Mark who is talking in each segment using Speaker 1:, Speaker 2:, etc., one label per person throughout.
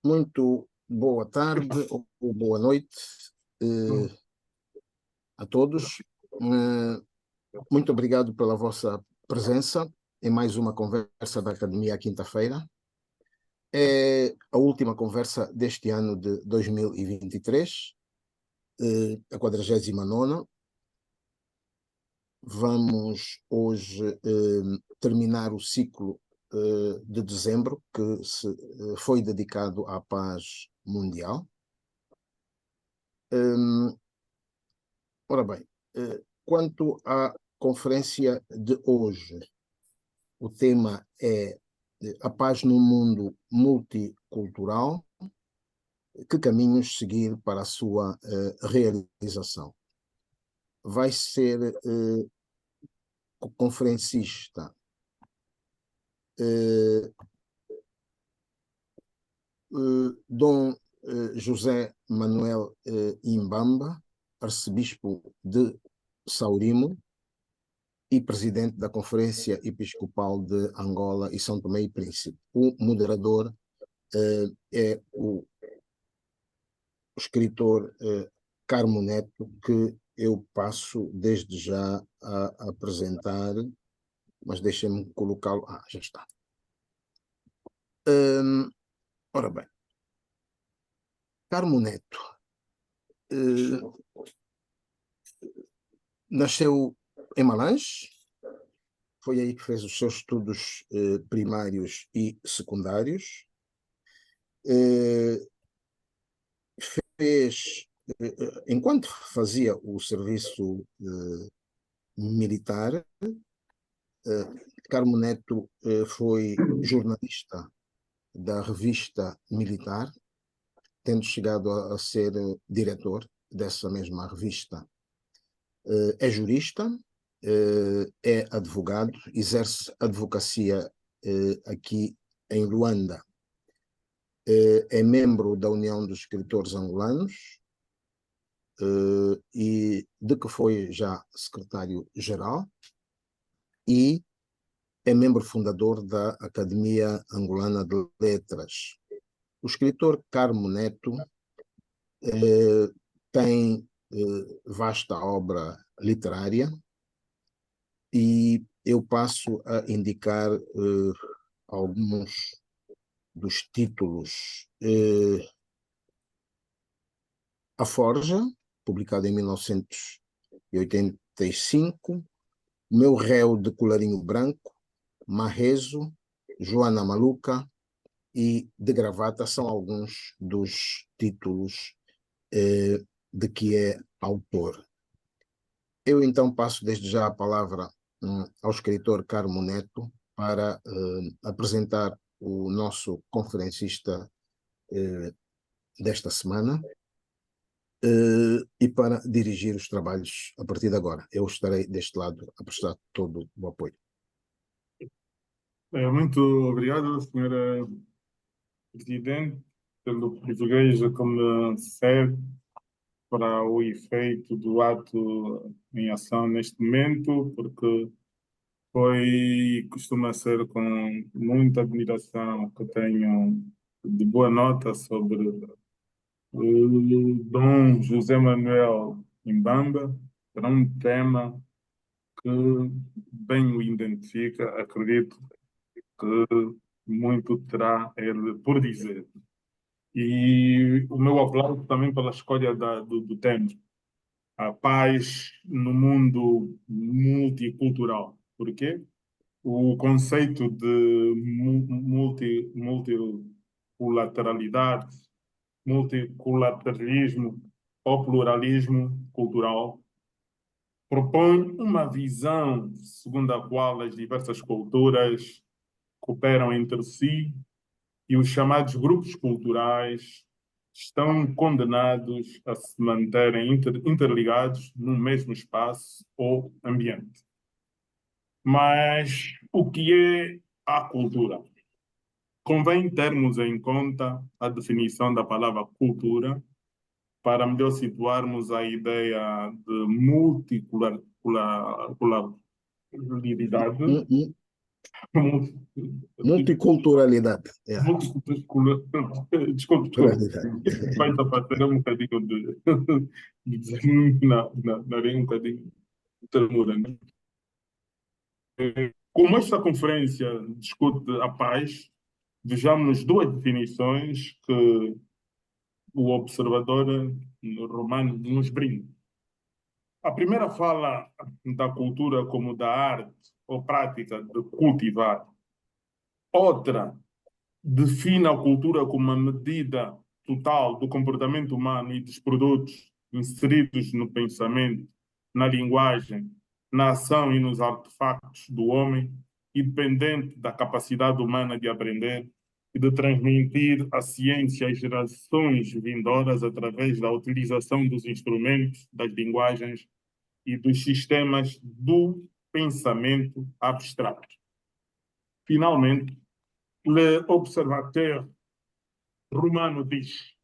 Speaker 1: Muito boa tarde ou boa noite eh, a todos. Muito obrigado pela vossa presença em mais uma conversa da Academia à quinta-feira. É a última conversa deste ano de 2023, a 49ª. Vamos hoje terminar o ciclo de dezembro, que foi dedicado à paz mundial. Ora bem, quanto à conferência de hoje, o tema é a paz no mundo multicultural, que caminhos seguir para a sua realização. Vai ser o conferencista Dom José Manuel Imbamba, arcebispo de Saurimo e presidente da Conferência Episcopal de Angola e São Tomé e Príncipe. O moderador é o escritor Carmo Neto, que eu passo desde já a apresentar, mas deixem-me colocá-lo. Já está. Ora bem, Carmo Neto nasceu em Malange, foi aí que fez os seus estudos primários e secundários. Enquanto fazia o serviço militar, Carmo Neto foi jornalista da revista Militar, tendo chegado a ser diretor dessa mesma revista. É jurista, é advogado, exerce advocacia aqui em Luanda. É membro da União dos Escritores Angolanos e de que foi já secretário-geral, e é membro fundador da Academia Angolana de Letras. O escritor Carmo Neto tem vasta obra literária e eu passo a indicar alguns dos títulos. A Forja, publicado em 1985, Meu Réu de Colarinho Branco, Marrezo, Joana Maluca e De Gravata são alguns dos títulos de que é autor. Eu então passo desde já a palavra ao escritor Carmo Neto para apresentar o nosso conferencista desta semana e para dirigir os trabalhos a partir de agora. Eu estarei deste lado a prestar todo o apoio.
Speaker 2: Muito obrigado, Senhora Presidente, pelo privilégio que me cede para o efeito do ato em ação neste momento, porque foi e costuma ser com muita admiração que tenho de boa nota sobre o Dom José Manuel Imbamba, para um tema que bem o identifica. Acredito que muito terá ele por dizer. E o meu aplauso também pela escolha do tema, a paz no mundo multicultural. Por quê? O conceito de multilateralidade, multiculturalismo ou pluralismo cultural propõe uma visão segundo a qual as diversas culturas cooperam entre si e os chamados grupos culturais estão condenados a se manterem interligados no mesmo espaço ou ambiente. Mas o que é a cultura? Convém termos em conta a definição da palavra cultura para melhor situarmos a ideia de multiculturalidade.
Speaker 1: Multiculturalidade. Yeah.
Speaker 2: Desculpe, desculpe.
Speaker 1: Pluralidade.
Speaker 2: Vai aparecer um bocadinho de desânimo na areia, um bocadinho de ternura, né? Como esta conferência discute a paz, vejamos duas definições que o observador romano nos brinda. A primeira fala da cultura como da arte ou prática de cultivar. Outra define a cultura como uma medida total do comportamento humano e dos produtos inseridos no pensamento, na linguagem, na ação e nos artefactos do homem, independente da capacidade humana de aprender e de transmitir a ciência às gerações vindouras através da utilização dos instrumentos, das linguagens e dos sistemas do pensamento abstrato. Finalmente, o observateur romano diz: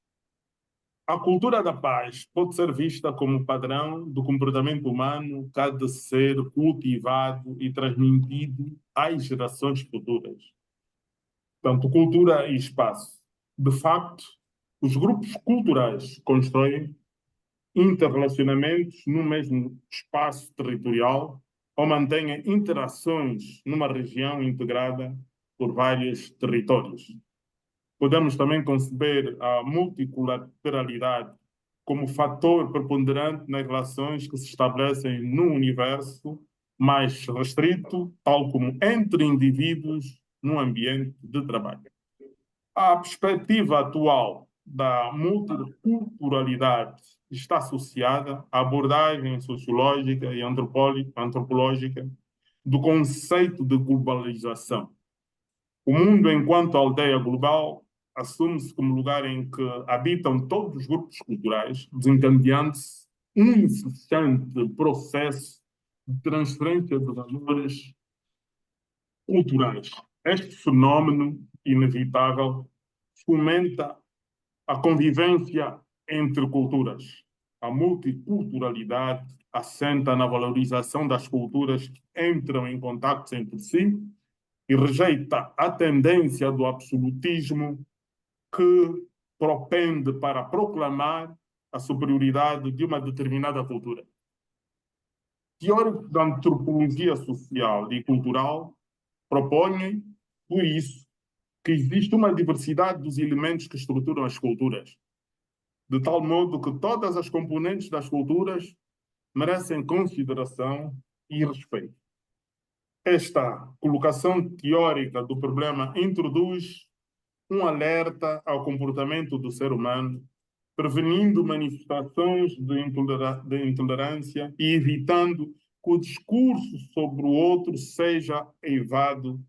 Speaker 2: a cultura da paz pode ser vista como padrão do comportamento humano que há de ser cultivado e transmitido às gerações futuras. Portanto, cultura e espaço. De facto, os grupos culturais constroem interrelacionamentos no mesmo espaço territorial ou mantêm interações numa região integrada por vários territórios. Podemos também conceber a multilateralidade como fator preponderante nas relações que se estabelecem no universo mais restrito, tal como entre indivíduos num ambiente de trabalho. A perspectiva atual da multiculturalidade está associada à abordagem sociológica e antropológica do conceito de globalização. O mundo, enquanto aldeia global, assume-se como lugar em que habitam todos os grupos culturais, desencadeando-se um incessante processo de transferência de valores culturais. Este fenómeno inevitável fomenta a convivência entre culturas. A multiculturalidade assenta na valorização das culturas que entram em contato entre si e rejeita a tendência do absolutismo que propende para proclamar a superioridade de uma determinada cultura. Teóricos da antropologia social e cultural propõem, por isso, que existe uma diversidade dos elementos que estruturam as culturas, de tal modo que todas as componentes das culturas merecem consideração e respeito. Esta colocação teórica do problema introduz um alerta ao comportamento do ser humano, prevenindo manifestações de intolerância e evitando que o discurso sobre o outro seja eivado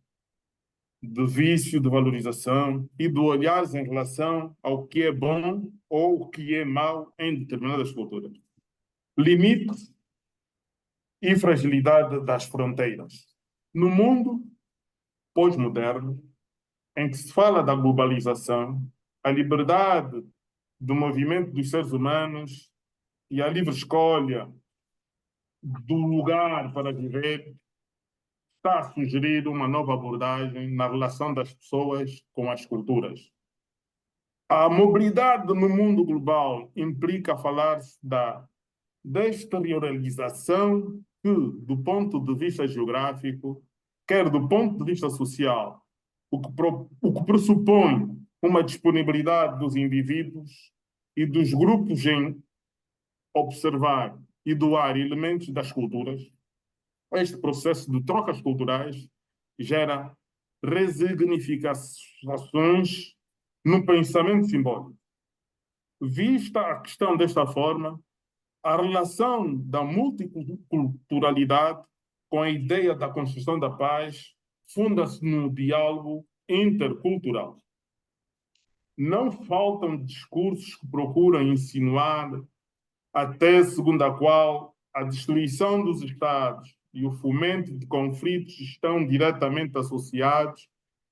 Speaker 2: de vício de valorização e de olhares em relação ao que é bom ou o que é mau em determinadas culturas. Limite e fragilidade das fronteiras. No mundo pós-moderno, em que se fala da globalização, a liberdade do movimento dos seres humanos e a livre escolha do lugar para viver, está a sugerir uma nova abordagem na relação das pessoas com as culturas. A mobilidade no mundo global implica falar-se da desteritorialização que, do ponto de vista geográfico, quer do ponto de vista social, o que pressupõe uma disponibilidade dos indivíduos e dos grupos em observar e doar elementos das culturas. Este processo de trocas culturais gera resignificações no pensamento simbólico. Vista a questão desta forma, a relação da multiculturalidade com a ideia da construção da paz funda-se no diálogo intercultural. Não faltam discursos que procuram insinuar a tese segundo a qual a destruição dos Estados e o fomento de conflitos estão diretamente associados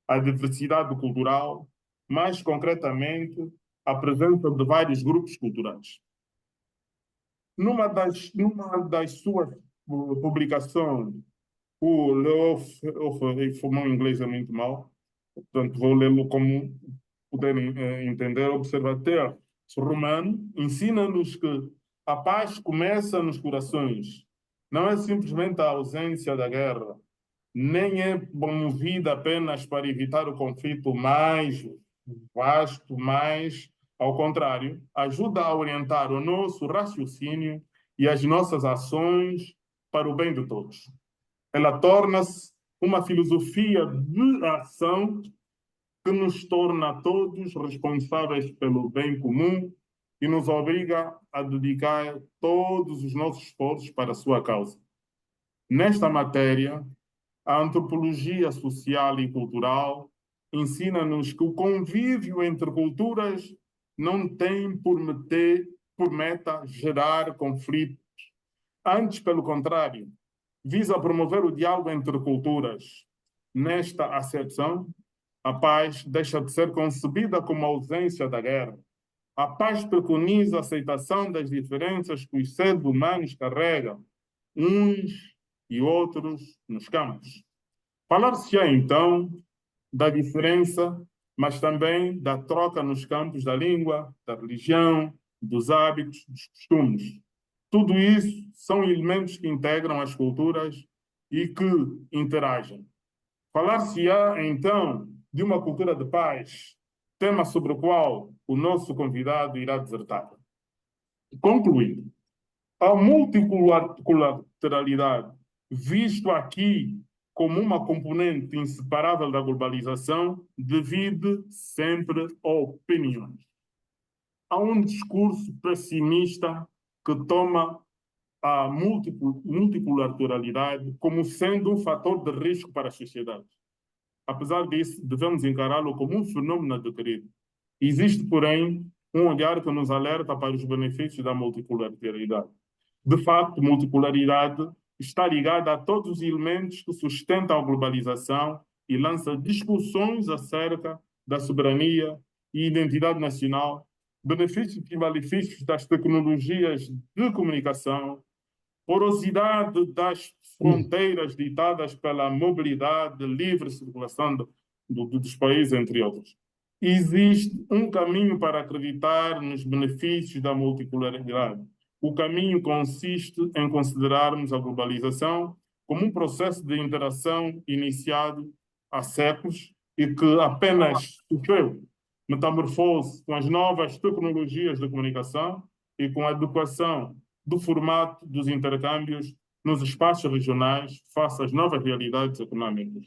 Speaker 2: à diversidade cultural, mais concretamente, à presença de vários grupos culturais. Numa das suas publicações, O meu inglês é muito mau, portanto vou lê-lo como puderem entender. Observateur romano ensina-nos que a paz começa nos corações. Não é simplesmente a ausência da guerra, nem é promovida apenas para evitar o conflito mais vasto, mas, ao contrário, ajuda a orientar o nosso raciocínio e as nossas ações para o bem de todos. Ela torna-se uma filosofia de ação que nos torna todos responsáveis pelo bem comum e nos obriga a dedicar todos os nossos esforços para a sua causa. Nesta matéria, a antropologia social e cultural ensina-nos que o convívio entre culturas não tem por meta gerar conflitos. Antes, pelo contrário, visa promover o diálogo entre culturas. Nesta acepção, a paz deixa de ser concebida como a ausência da guerra. A paz preconiza a aceitação das diferenças que os seres humanos carregam, uns e outros, nos campos. Falar-se-á, então, da diferença, mas também da troca nos campos da língua, da religião, dos hábitos, dos costumes. Tudo isso são elementos que integram as culturas e que interagem. Falar-se-á, então, de uma cultura de paz, tema sobre o qual o nosso convidado irá dissertar. Concluindo, a multiculturalidade, visto aqui como uma componente inseparável da globalização, divide sempre opiniões. Há um discurso pessimista que toma a multiculturalidade como sendo um fator de risco para as sociedades. Apesar disso, devemos encará-lo como um fenômeno adquirido. Existe, porém, um olhar que nos alerta para os benefícios da multiculturalidade. De facto, multipolaridade está ligada a todos os elementos que sustentam a globalização e lança discussões acerca da soberania e identidade nacional, benefícios e malefícios das tecnologias de comunicação, porosidade das fronteiras ditadas pela mobilidade, livre circulação dos países, entre outros. Existe um caminho para acreditar nos benefícios da multipolaridade. O caminho consiste em considerarmos a globalização como um processo de interação iniciado há séculos e que apenas sofreu metamorfose com as novas tecnologias de comunicação e com a adequação do formato dos intercâmbios nos espaços regionais face às novas realidades econômicas.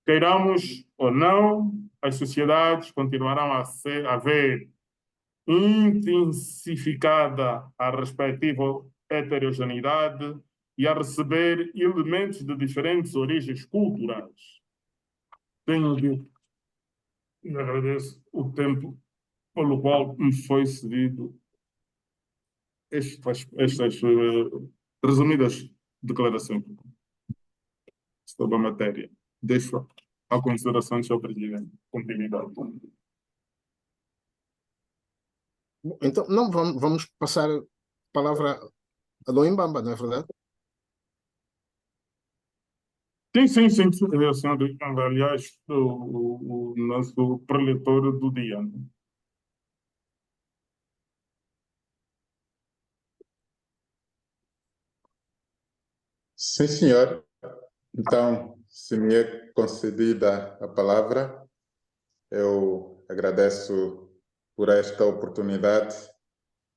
Speaker 2: Queiramos ou não, as sociedades continuarão a ver intensificada a respectiva heterogeneidade e a receber elementos de diferentes origens culturais. Tenho dito e agradeço o tempo pelo qual me foi cedido estas resumidas declarações sobre a matéria. Deixo a consideração do Sr. Presidente. Continuidade.
Speaker 1: Então, não, vamos passar a palavra a Dom Mbamba, não é verdade?
Speaker 2: Sim, senhor, aliás, o nosso preletor do dia.
Speaker 3: Sim, senhor. Então, se me é concedida a palavra, eu agradeço por esta oportunidade,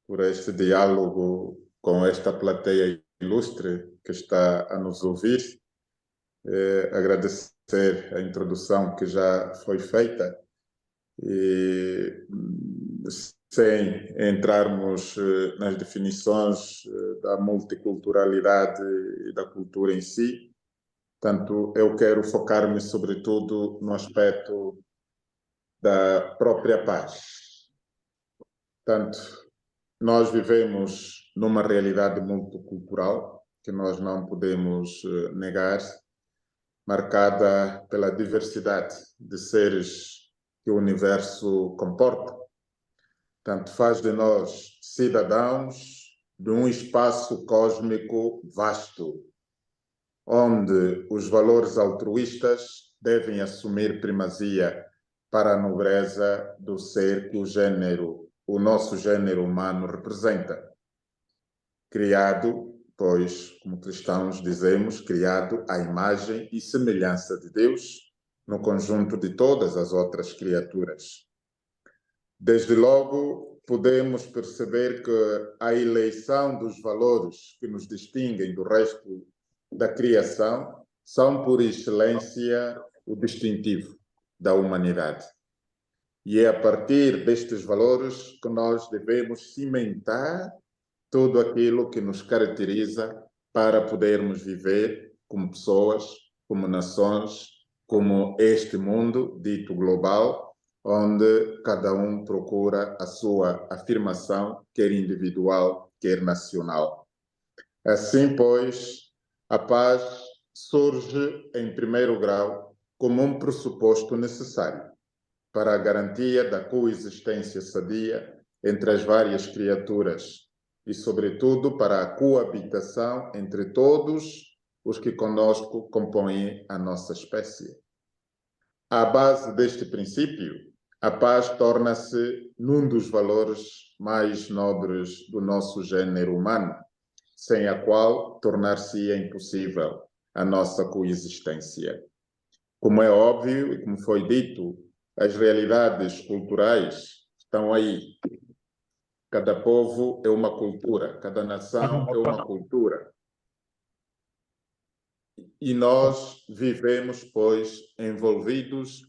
Speaker 3: por este diálogo com esta plateia ilustre que está a nos ouvir. Agradecer a introdução que já foi feita e, sem entrarmos nas definições da multiculturalidade e da cultura em si, portanto, eu quero focar-me sobretudo no aspecto da própria paz. Portanto, nós vivemos numa realidade multicultural que nós não podemos negar, marcada pela diversidade de seres que o universo comporta. Portanto, faz de nós cidadãos de um espaço cósmico vasto, onde os valores altruístas devem assumir primazia para a nobreza do ser que o nosso gênero humano representa. Criado, pois, como cristãos dizemos, criado à imagem e semelhança de Deus, no conjunto de todas as outras criaturas. Desde logo, podemos perceber que a eleição dos valores que nos distinguem do resto da criação são, por excelência, o distintivo da humanidade. E é a partir destes valores que nós devemos cimentar tudo aquilo que nos caracteriza para podermos viver como pessoas, como nações, como este mundo dito global, onde cada um procura a sua afirmação, quer individual, quer nacional. Assim, pois, a paz surge, em primeiro grau, como um pressuposto necessário para a garantia da coexistência sadia entre as várias criaturas e, sobretudo, para a coabitação entre todos os que conosco compõem a nossa espécie. À base deste princípio, a paz torna-se num dos valores mais nobres do nosso gênero humano, sem a qual tornar-se-ia impossível a nossa coexistência. Como é óbvio e como foi dito, as realidades culturais estão aí. Cada povo é uma cultura, cada nação é uma cultura. E nós vivemos, pois, envolvidos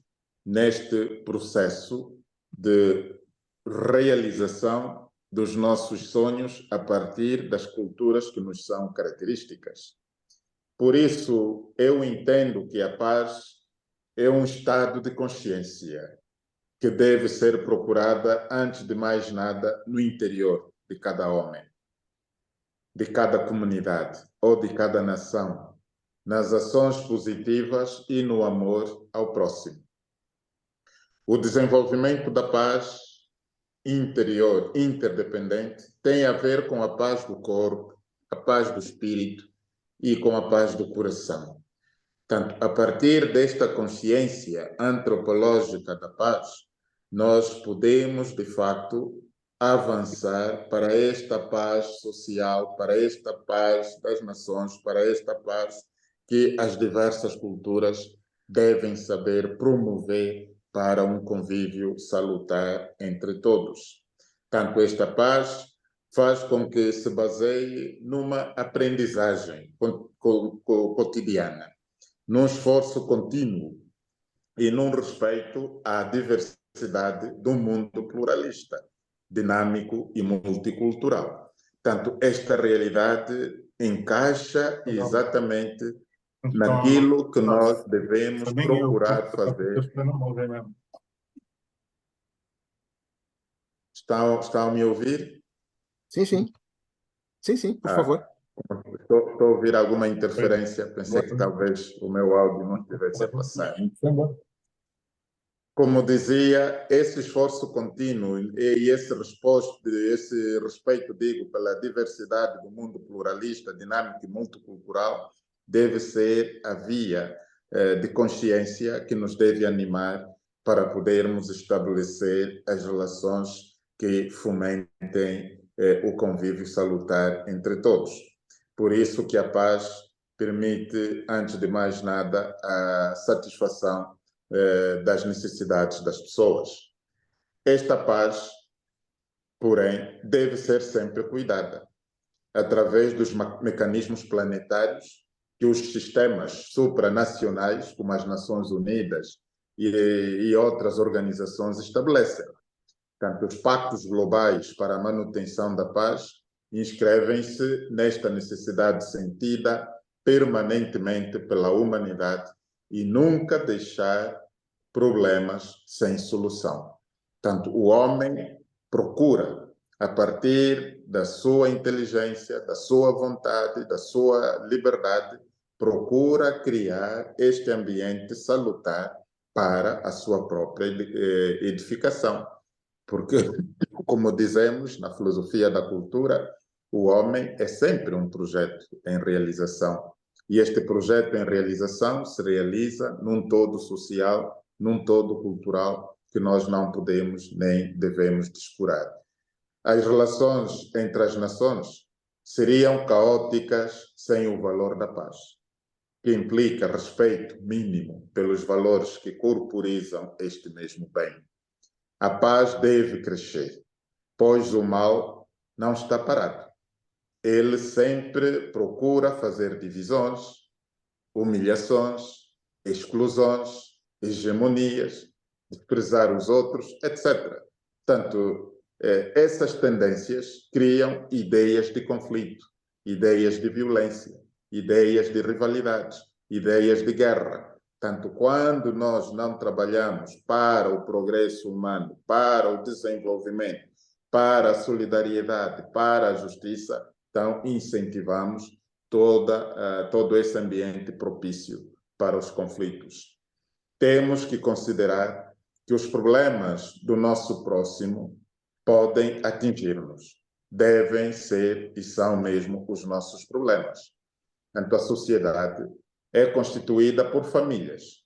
Speaker 3: neste processo de realização dos nossos sonhos a partir das culturas que nos são características. Por isso, eu entendo que a paz é um estado de consciência que deve ser procurada, antes de mais nada, no interior de cada homem, de cada comunidade ou de cada nação, nas ações positivas e no amor ao próximo. O desenvolvimento da paz interior, interdependente, tem a ver com a paz do corpo, a paz do espírito e com a paz do coração. Portanto, a partir desta consciência antropológica da paz, nós podemos, de facto, avançar para esta paz social, para esta paz das nações, para esta paz que as diversas culturas devem saber promover para um convívio salutar entre todos. Tanto esta paz faz com que se baseie numa aprendizagem cotidiana, num esforço contínuo e num respeito à diversidade do mundo pluralista, dinâmico e multicultural. Portanto, esta realidade encaixa exatamente naquilo que nós devemos procurar fazer. Estão a me ouvir?
Speaker 1: Sim, sim. Sim, sim, por favor.
Speaker 3: Estou a ouvir alguma interferência. Pensei que talvez o meu áudio não estivesse a passar. Como dizia, esse esforço contínuo e esse respeito, digo, pela diversidade do mundo pluralista, dinâmico e multicultural, deve ser a via de consciência que nos deve animar para podermos estabelecer as relações que fomentem o convívio salutar entre todos. Por isso que a paz permite, antes de mais nada, a satisfação das necessidades das pessoas. Esta paz, porém, deve ser sempre cuidada através dos mecanismos planetários que os sistemas supranacionais, como as Nações Unidas e outras organizações estabelecem. Portanto, os pactos globais para a manutenção da paz inscrevem-se nesta necessidade sentida permanentemente pela humanidade e nunca deixar problemas sem solução. Portanto, o homem procura, a partir da sua inteligência, da sua vontade, da sua liberdade, procura criar este ambiente salutar para a sua própria edificação. Porque, como dizemos na filosofia da cultura, o homem é sempre um projeto em realização. E este projeto em realização se realiza num todo social, num todo cultural, que nós não podemos nem devemos descurar. As relações entre as nações seriam caóticas sem o valor da paz, que implica respeito mínimo pelos valores que corporizam este mesmo bem. A paz deve crescer, pois o mal não está parado. Ele sempre procura fazer divisões, humilhações, exclusões, hegemonias, desprezar os outros, etc. Portanto, essas tendências criam ideias de conflito, ideias de violência, ideias de rivalidades, ideias de guerra. Tanto quando nós não trabalhamos para o progresso humano, para o desenvolvimento, para a solidariedade, para a justiça, então incentivamos todo esse ambiente propício para os conflitos. Temos que considerar que os problemas do nosso próximo podem atingir-nos, devem ser e são mesmo os nossos problemas. Então, a sociedade é constituída por famílias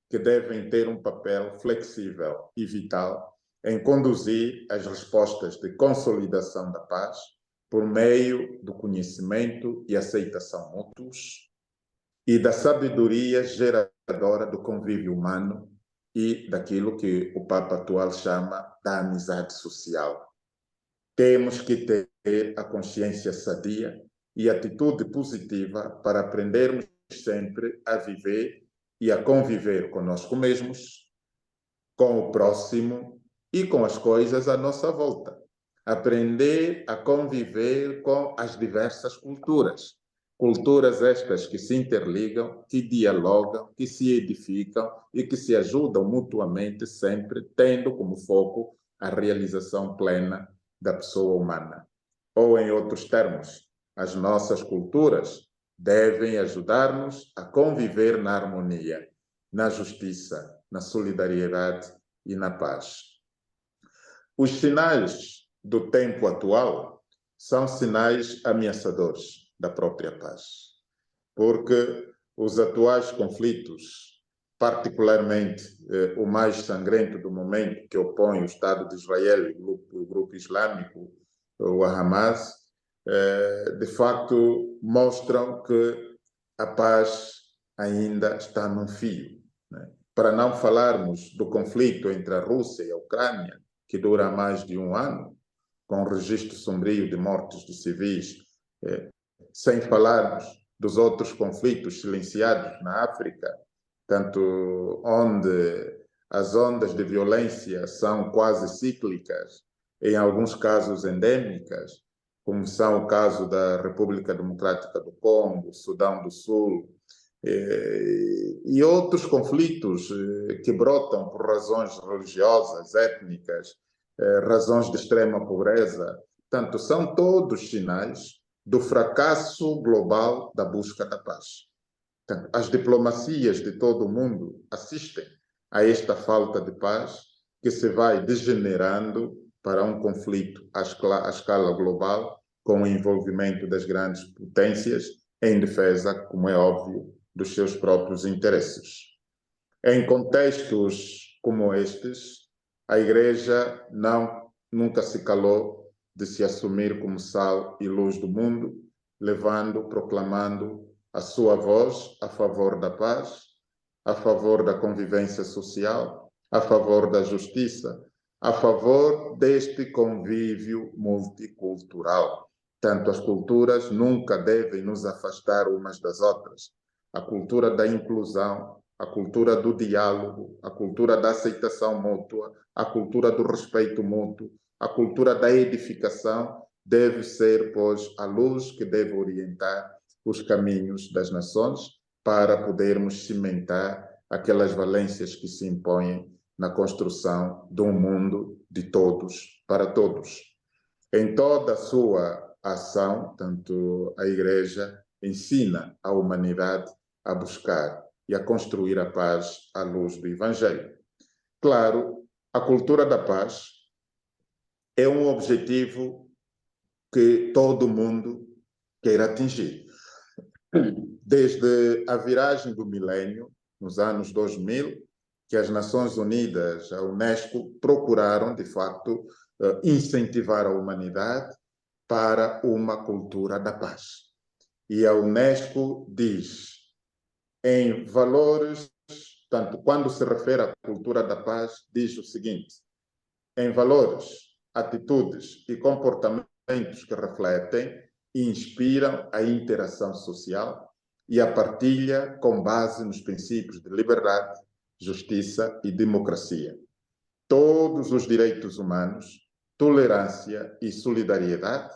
Speaker 3: que devem ter um papel flexível e vital em conduzir as respostas de consolidação da paz por meio do conhecimento e aceitação mútuos e da sabedoria geradora do convívio humano e daquilo que o Papa atual chama da amizade social. Temos que ter a consciência sadia e atitude positiva para aprendermos sempre a viver e a conviver conosco mesmos, com o próximo e com as coisas à nossa volta. Aprender a conviver com as diversas culturas. Culturas estas que se interligam, que dialogam, que se edificam e que se ajudam mutuamente, sempre tendo como foco a realização plena da pessoa humana. Ou, em outros termos, as nossas culturas devem ajudar-nos a conviver na harmonia, na justiça, na solidariedade e na paz. Os sinais do tempo atual são sinais ameaçadores da própria paz, porque os atuais conflitos, particularmente o mais sangrento do momento, que opõe o Estado de Israel e o grupo islâmico, o Hamas, de facto mostram que a paz ainda está num fio, né? Para não falarmos do conflito entre a Rússia e a Ucrânia, que dura mais de um ano, com um registro sombrio de mortes de civis, sem falarmos dos outros conflitos silenciados na África, tanto onde as ondas de violência são quase cíclicas, em alguns casos endêmicas, como são o caso da República Democrática do Congo, Sudão do Sul, e outros conflitos que brotam por razões religiosas, étnicas, razões de extrema pobreza. Portanto, são todos sinais do fracasso global da busca da paz. Portanto, as diplomacias de todo o mundo assistem a esta falta de paz que se vai degenerando para um conflito à escala global, com o envolvimento das grandes potências em defesa, como é óbvio, dos seus próprios interesses. Em contextos como estes, a Igreja nunca se calou de se assumir como sal e luz do mundo, proclamando a sua voz a favor da paz, a favor da convivência social, a favor da justiça, a favor deste convívio multicultural. Tanto as culturas nunca devem nos afastar umas das outras. A cultura da inclusão, a cultura do diálogo, a cultura da aceitação mútua, a cultura do respeito mútuo, a cultura da edificação deve ser, pois, a luz que deve orientar os caminhos das nações para podermos cimentar aquelas valências que se impõem na construção de um mundo de todos para todos. Em toda a sua ação, tanto a Igreja ensina a humanidade a buscar e a construir a paz à luz do Evangelho. Claro, a cultura da paz é um objetivo que todo mundo queira atingir. desde a viragem do milênio, nos anos 2000, que as Nações Unidas, a Unesco, procuraram, de facto, incentivar a humanidade para uma cultura da paz. E a Unesco diz, em valores, tanto quando se refere à cultura da paz, diz o seguinte: em valores, atitudes e comportamentos que refletem e inspiram a interação social e a partilha com base nos princípios de liberdade, justiça e democracia. Todos os direitos humanos, tolerância e solidariedade,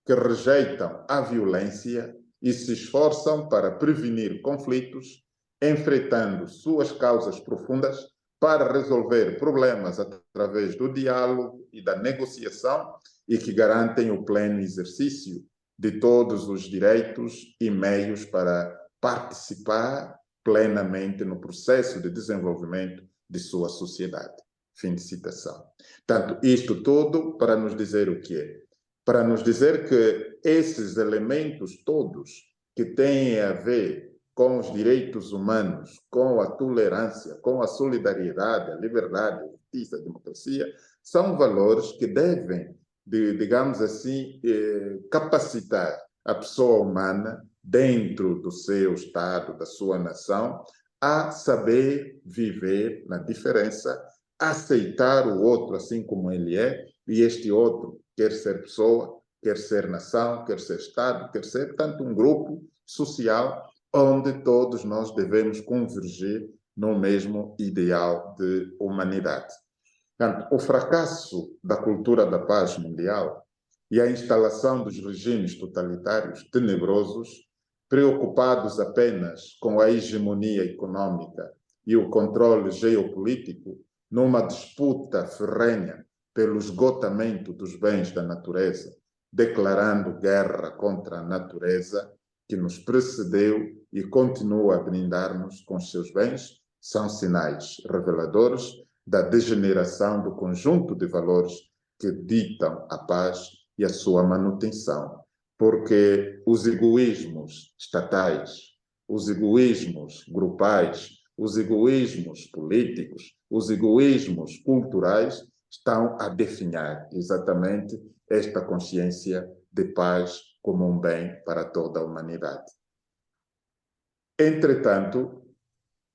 Speaker 3: que rejeitam a violência e se esforçam para prevenir conflitos, enfrentando suas causas profundas para resolver problemas através do diálogo e da negociação e que garantem o pleno exercício de todos os direitos e meios para participar plenamente no processo de desenvolvimento de sua sociedade. Fim de citação. Portanto, isto tudo para nos dizer o quê? Para nos dizer que esses elementos todos que têm a ver com os direitos humanos, com a tolerância, com a solidariedade, a liberdade, a justiça, a democracia, são valores que devem, digamos assim, capacitar a pessoa humana dentro do seu Estado, da sua nação, a saber viver na diferença, aceitar o outro assim como ele é, e este outro quer ser pessoa, quer ser nação, quer ser Estado, quer ser, tanto um grupo social onde todos nós devemos convergir no mesmo ideal de humanidade. Portanto, o fracasso da cultura da paz mundial e a instalação dos regimes totalitários tenebrosos, preocupados apenas com a hegemonia econômica e o controle geopolítico, numa disputa ferrenha pelo esgotamento dos bens da natureza, declarando guerra contra a natureza que nos precedeu e continua a brindar-nos com seus bens, são sinais reveladores da degeneração do conjunto de valores que ditam a paz e a sua manutenção. Porque os egoísmos estatais, os egoísmos grupais, os egoísmos políticos, os egoísmos culturais estão a definhar exatamente esta consciência de paz como um bem para toda a humanidade. Entretanto,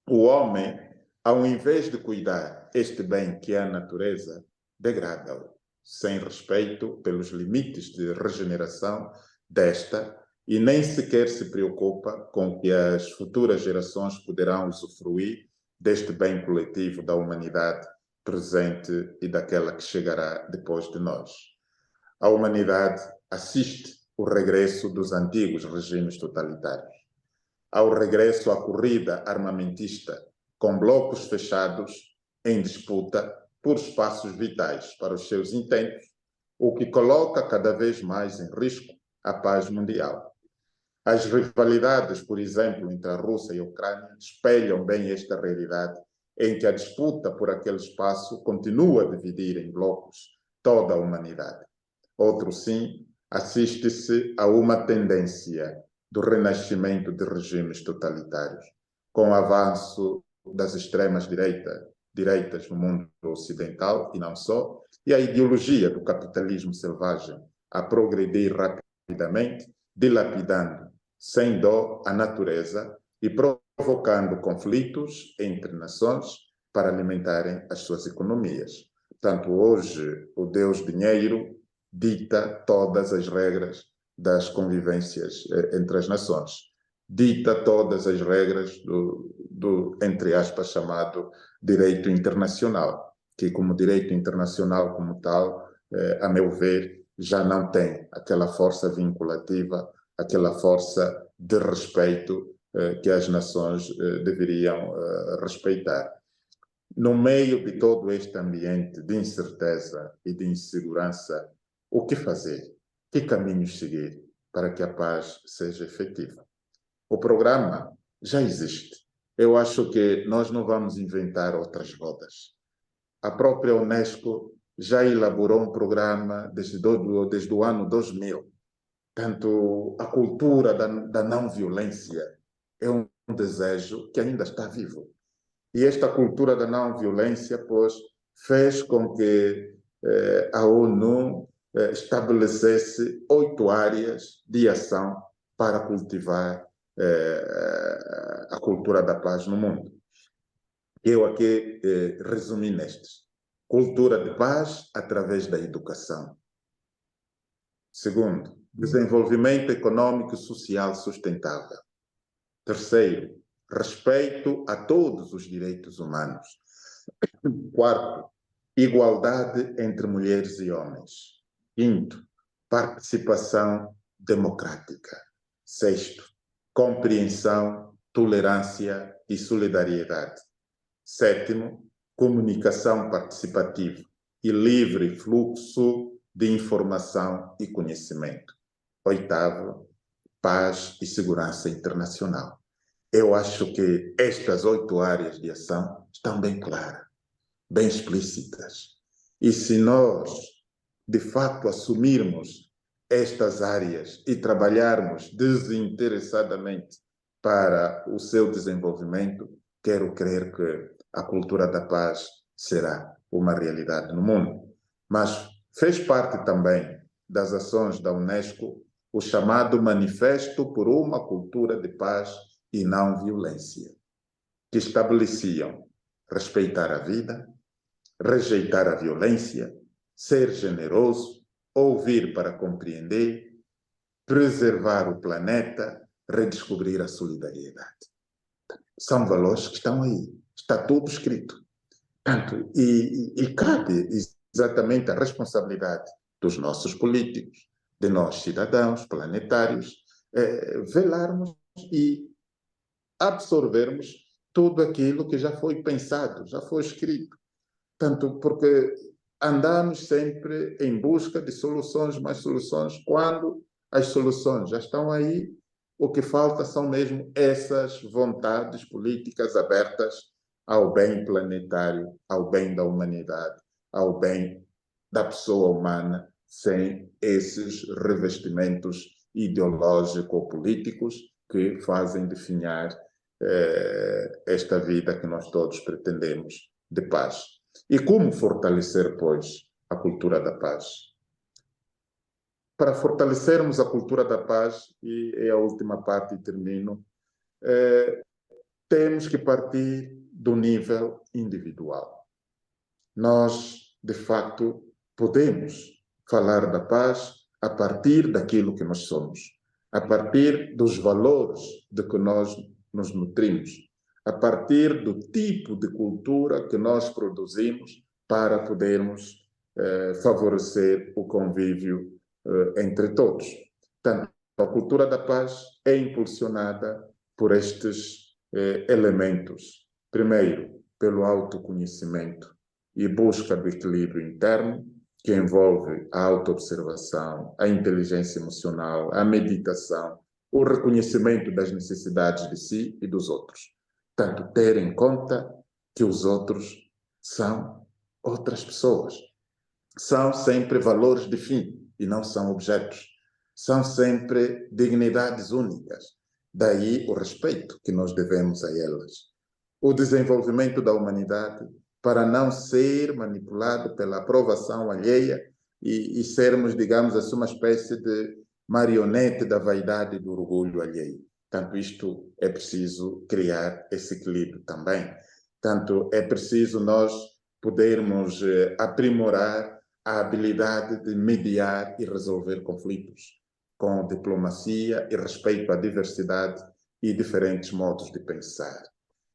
Speaker 3: o homem, ao invés de cuidar este bem que é a natureza, degrada-o, sem respeito pelos limites de regeneração desta, e nem sequer se preocupa com que as futuras gerações poderão usufruir deste bem coletivo da humanidade presente e daquela que chegará depois de nós. A humanidade assiste o regresso dos antigos regimes totalitários, ao regresso à corrida armamentista, com blocos fechados em disputa por espaços vitais para os seus intentos, o que coloca cada vez mais em risco a paz mundial. As rivalidades, por exemplo, entre a Rússia e a Ucrânia, espelham bem esta realidade, em que a disputa por aquele espaço continua a dividir em blocos toda a humanidade. Outro sim, assiste-se a uma tendência do renascimento de regimes totalitários, com o avanço das extremas direitas no mundo ocidental e não só, e a ideologia do capitalismo selvagem a progredir rapidamente, dilapidando sem dó a natureza e provocando conflitos entre nações para alimentarem as suas economias. Portanto, hoje o Deus Dinheiro dita todas as regras das convivências entre as nações, dita todas as regras do entre aspas, chamado direito internacional, que como direito internacional como tal, a meu ver, já não tem aquela força vinculativa, aquela força de respeito que as nações deveriam respeitar. No meio de todo este ambiente de incerteza e de insegurança, o que fazer? Que caminhos seguir para que a paz seja efetiva? O programa já existe. Eu acho que nós não vamos inventar outras rodas. A própria Unesco já elaborou um programa desde o ano 2000, Tanto a cultura da não-violência é um desejo que ainda está vivo. E esta cultura da não-violência, pois, fez com que a ONU estabelecesse 8 áreas de ação para cultivar a cultura da paz no mundo. Eu aqui resumi nestes. Cultura de paz através da educação. Segundo, desenvolvimento econômico e social sustentável. Terceiro, respeito a todos os direitos humanos. Quarto, igualdade entre mulheres e homens. Quinto, participação democrática. Sexto, compreensão, tolerância e solidariedade. Sétimo, comunicação participativa e livre fluxo de informação e conhecimento. Oitavo, paz e segurança internacional. Eu acho que estas 8 áreas de ação estão bem claras, bem explícitas. E se nós, de fato, assumirmos estas áreas e trabalharmos desinteressadamente para o seu desenvolvimento, quero crer que a cultura da paz será uma realidade no mundo. Mas fez parte também das ações da Unesco o chamado Manifesto por uma Cultura de Paz e Não Violência, que estabeleciam respeitar a vida, rejeitar a violência, ser generoso, ouvir para compreender, preservar o planeta, redescobrir a solidariedade. São valores que estão aí, está tudo escrito. E cabe exatamente a responsabilidade dos nossos políticos, de nós cidadãos planetários, velarmos e absorvermos tudo aquilo que já foi pensado, já foi escrito. Tanto porque andamos sempre em busca de soluções, mais soluções, quando as soluções já estão aí, o que falta são mesmo essas vontades políticas abertas ao bem planetário, ao bem da humanidade, ao bem da pessoa humana, sem esses revestimentos ideológico-políticos que fazem definhar esta vida que nós todos pretendemos de paz. E como fortalecer, pois, a cultura da paz? Para fortalecermos a cultura da paz, e é a última parte e termino, temos que partir do nível individual. Nós, de facto, podemos falar da paz a partir daquilo que nós somos, a partir dos valores de que nós nos nutrimos, a partir do tipo de cultura que nós produzimos para podermos favorecer o convívio entre todos. Portanto, a cultura da paz é impulsionada por estes elementos. Primeiro, pelo autoconhecimento e busca do equilíbrio interno, que envolve a autoobservação, a inteligência emocional, a meditação, o reconhecimento das necessidades de si e dos outros. Portanto, ter em conta que os outros são outras pessoas. São sempre valores de fim e não são objetos. São sempre dignidades únicas. Daí o respeito que nós devemos a elas. O desenvolvimento da humanidade para não ser manipulado pela aprovação alheia e sermos, digamos assim, uma espécie de marionete da vaidade e do orgulho alheio. Portanto, isto é preciso criar esse equilíbrio também. Portanto, é preciso nós podermos aprimorar a habilidade de mediar e resolver conflitos com diplomacia e respeito à diversidade e diferentes modos de pensar.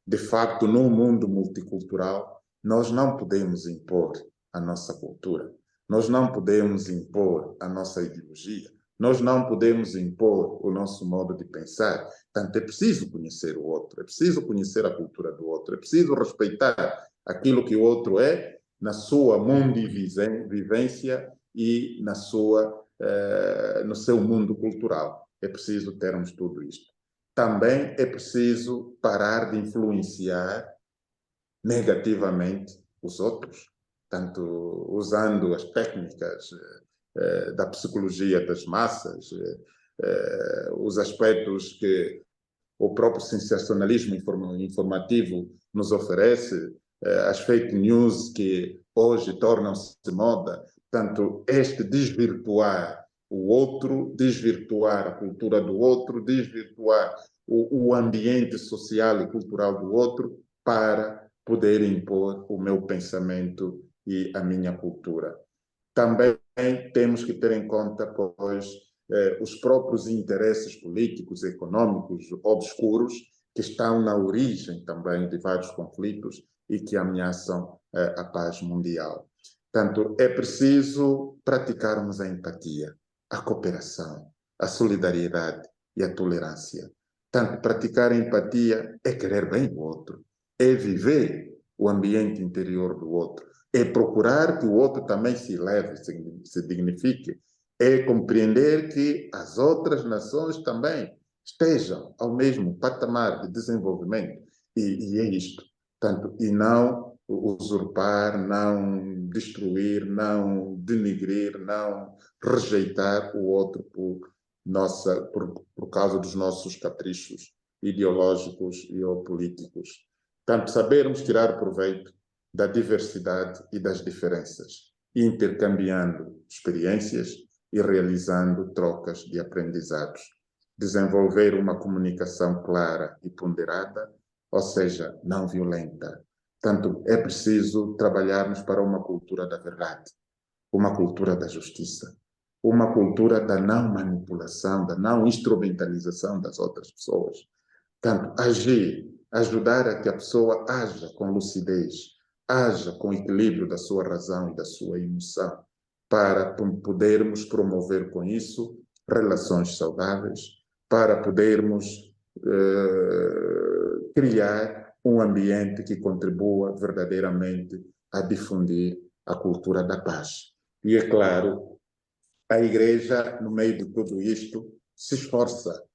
Speaker 3: De facto, num mundo multicultural, nós não podemos impor a nossa cultura, nós não podemos impor a nossa ideologia, nós não podemos impor o nosso modo de pensar. Portanto, é preciso conhecer o outro, é preciso conhecer a cultura do outro, é preciso respeitar aquilo que o outro é na sua mundivivência e no seu mundo cultural. É preciso termos tudo isto. Também é preciso parar de influenciar negativamente os outros, tanto usando as técnicas da psicologia das massas, os aspectos que o próprio sensacionalismo informativo nos oferece, as fake news que hoje tornam-se de moda, tanto este desvirtuar o outro, desvirtuar a cultura do outro, desvirtuar o ambiente social e cultural do outro para poder impor o meu pensamento e a minha cultura. Também temos que ter em conta, pois, os próprios interesses políticos, econômicos, obscuros, que estão na origem também de vários conflitos e que ameaçam a paz mundial. Portanto, é preciso praticarmos a empatia, a cooperação, a solidariedade e a tolerância. Portanto, praticar a empatia é querer bem o outro, é viver o ambiente interior do outro, é procurar que o outro também se eleve, se dignifique, é compreender que as outras nações também estejam ao mesmo patamar de desenvolvimento. E é isto. Portanto, e não usurpar, não destruir, não denigrir, não rejeitar o outro por causa dos nossos caprichos ideológicos e ou políticos. Portanto, sabermos tirar proveito da diversidade e das diferenças, intercambiando experiências e realizando trocas de aprendizados. Desenvolver uma comunicação clara e ponderada, ou seja, não violenta. Portanto, é preciso trabalharmos para uma cultura da verdade, uma cultura da justiça, uma cultura da não manipulação, da não instrumentalização das outras pessoas. Portanto, agir, ajudar a que a pessoa haja com lucidez, haja com equilíbrio da sua razão e da sua emoção, para podermos promover com isso relações saudáveis, para podermos criar um ambiente que contribua verdadeiramente a difundir a cultura da paz. E é claro, a Igreja, no meio de tudo isto, se esforça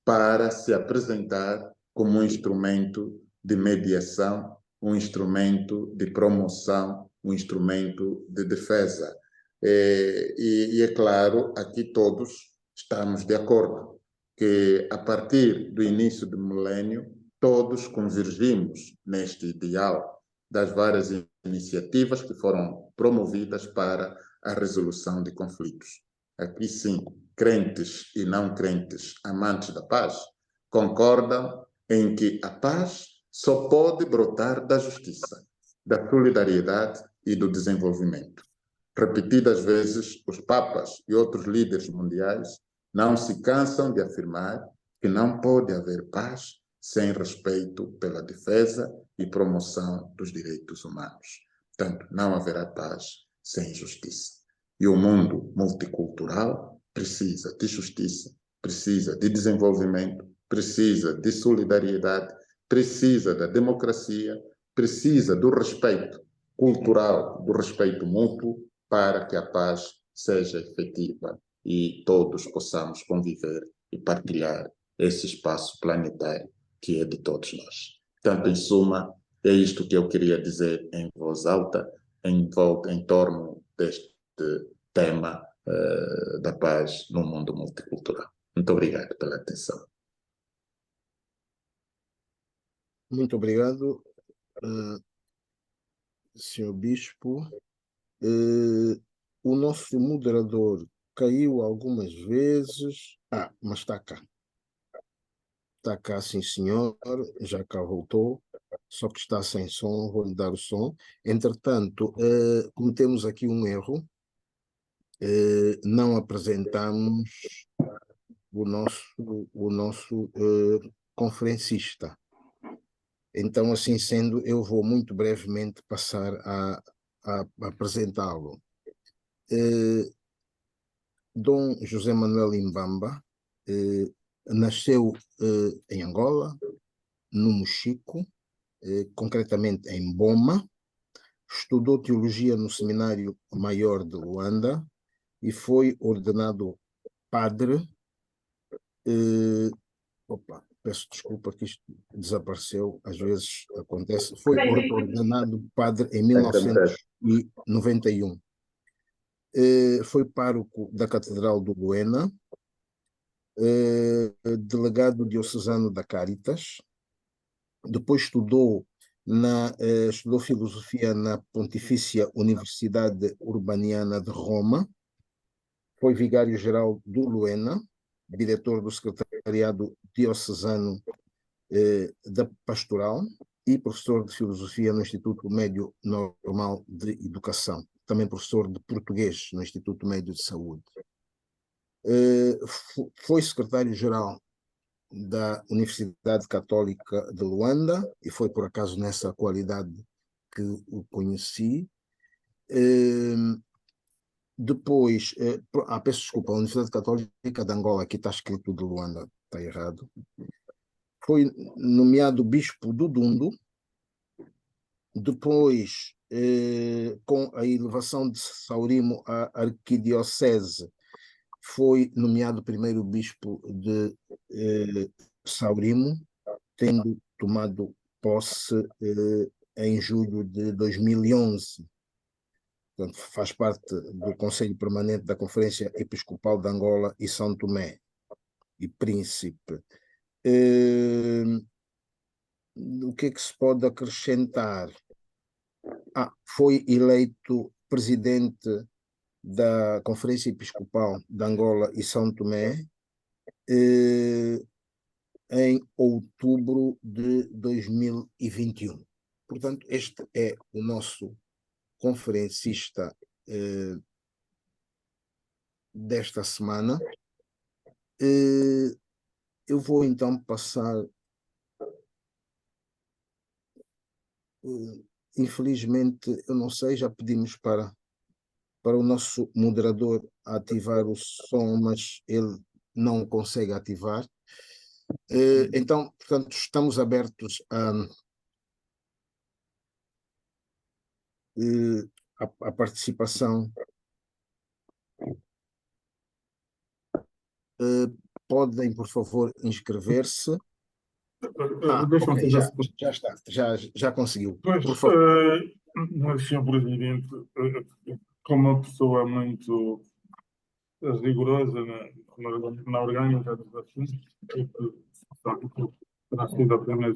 Speaker 3: para se apresentar como um instrumento de mediação, um instrumento de promoção, um instrumento de defesa. E é claro, aqui todos estamos de acordo que, a partir do início do milênio, todos convergimos neste ideal das várias iniciativas que foram promovidas para a resolução de conflitos. Aqui sim, crentes e não crentes, amantes da paz, concordam em que a paz só pode brotar da justiça, da solidariedade e do desenvolvimento. Repetidas vezes, os papas e outros líderes mundiais não se cansam de afirmar que não pode haver paz sem respeito pela defesa e promoção dos direitos humanos. Portanto, não haverá paz sem justiça. E o mundo multicultural precisa de justiça, precisa de desenvolvimento, precisa de solidariedade, precisa da democracia, precisa do respeito cultural, do respeito mútuo, para que a paz seja efetiva e todos possamos conviver e partilhar esse espaço planetário que é de todos nós. Portanto, em suma, é isto que eu queria dizer em voz alta, em torno deste tema da paz no mundo multicultural. Muito obrigado pela atenção.
Speaker 1: Muito obrigado, Sr. Bispo. O nosso moderador caiu algumas vezes. Mas está cá. Está cá, sim, senhor. Já cá voltou. Só que está sem som. Vou-lhe dar o som. Entretanto, cometemos aqui um erro. Não apresentamos o nosso conferencista. Então, assim sendo, eu vou muito brevemente passar a apresentá-lo. Dom José Manuel Imbamba nasceu em Angola, no Mochico, concretamente em Boma, estudou teologia no Seminário Maior de Luanda e foi ordenado padre. Peço desculpa que isto desapareceu, às vezes acontece. Foi ordenado padre em 1991. Foi pároco da Catedral do Luena, delegado diocesano da Caritas. Depois estudou filosofia na Pontifícia Universidade Urbaniana de Roma. Foi vigário-geral do Luena, diretor do Secretariado Diocesano da Pastoral e professor de filosofia no Instituto Médio Normal de Educação. Também professor de português no Instituto Médio de Saúde. Foi secretário-geral da Universidade Católica de Luanda, e foi por acaso nessa qualidade que o conheci. Depois, peço desculpa, a Universidade Católica de Angola, aqui está escrito de Luanda, está errado. Foi nomeado bispo do Dundo. Depois, com a elevação de Saurimo à arquidiocese, foi nomeado primeiro bispo de Saurimo, tendo tomado posse em julho de 2011. Portanto, faz parte do Conselho Permanente da Conferência Episcopal de Angola e São Tomé e Príncipe. O que é que se pode acrescentar? Foi eleito presidente da Conferência Episcopal de Angola e São Tomé em outubro de 2021. Portanto, este é o nosso conferencista desta semana. Eu vou então passar. Infelizmente, eu não sei, já pedimos para o nosso moderador ativar o som, mas ele não consegue ativar. Então, portanto, estamos abertos à participação. Podem, por favor, inscrever-se. Ok, já está, já conseguiu.
Speaker 2: Pois,
Speaker 1: Por favor.
Speaker 2: Sr. Presidente, como uma pessoa muito rigorosa na orgânica dos assuntos, sabe que terá sido apenas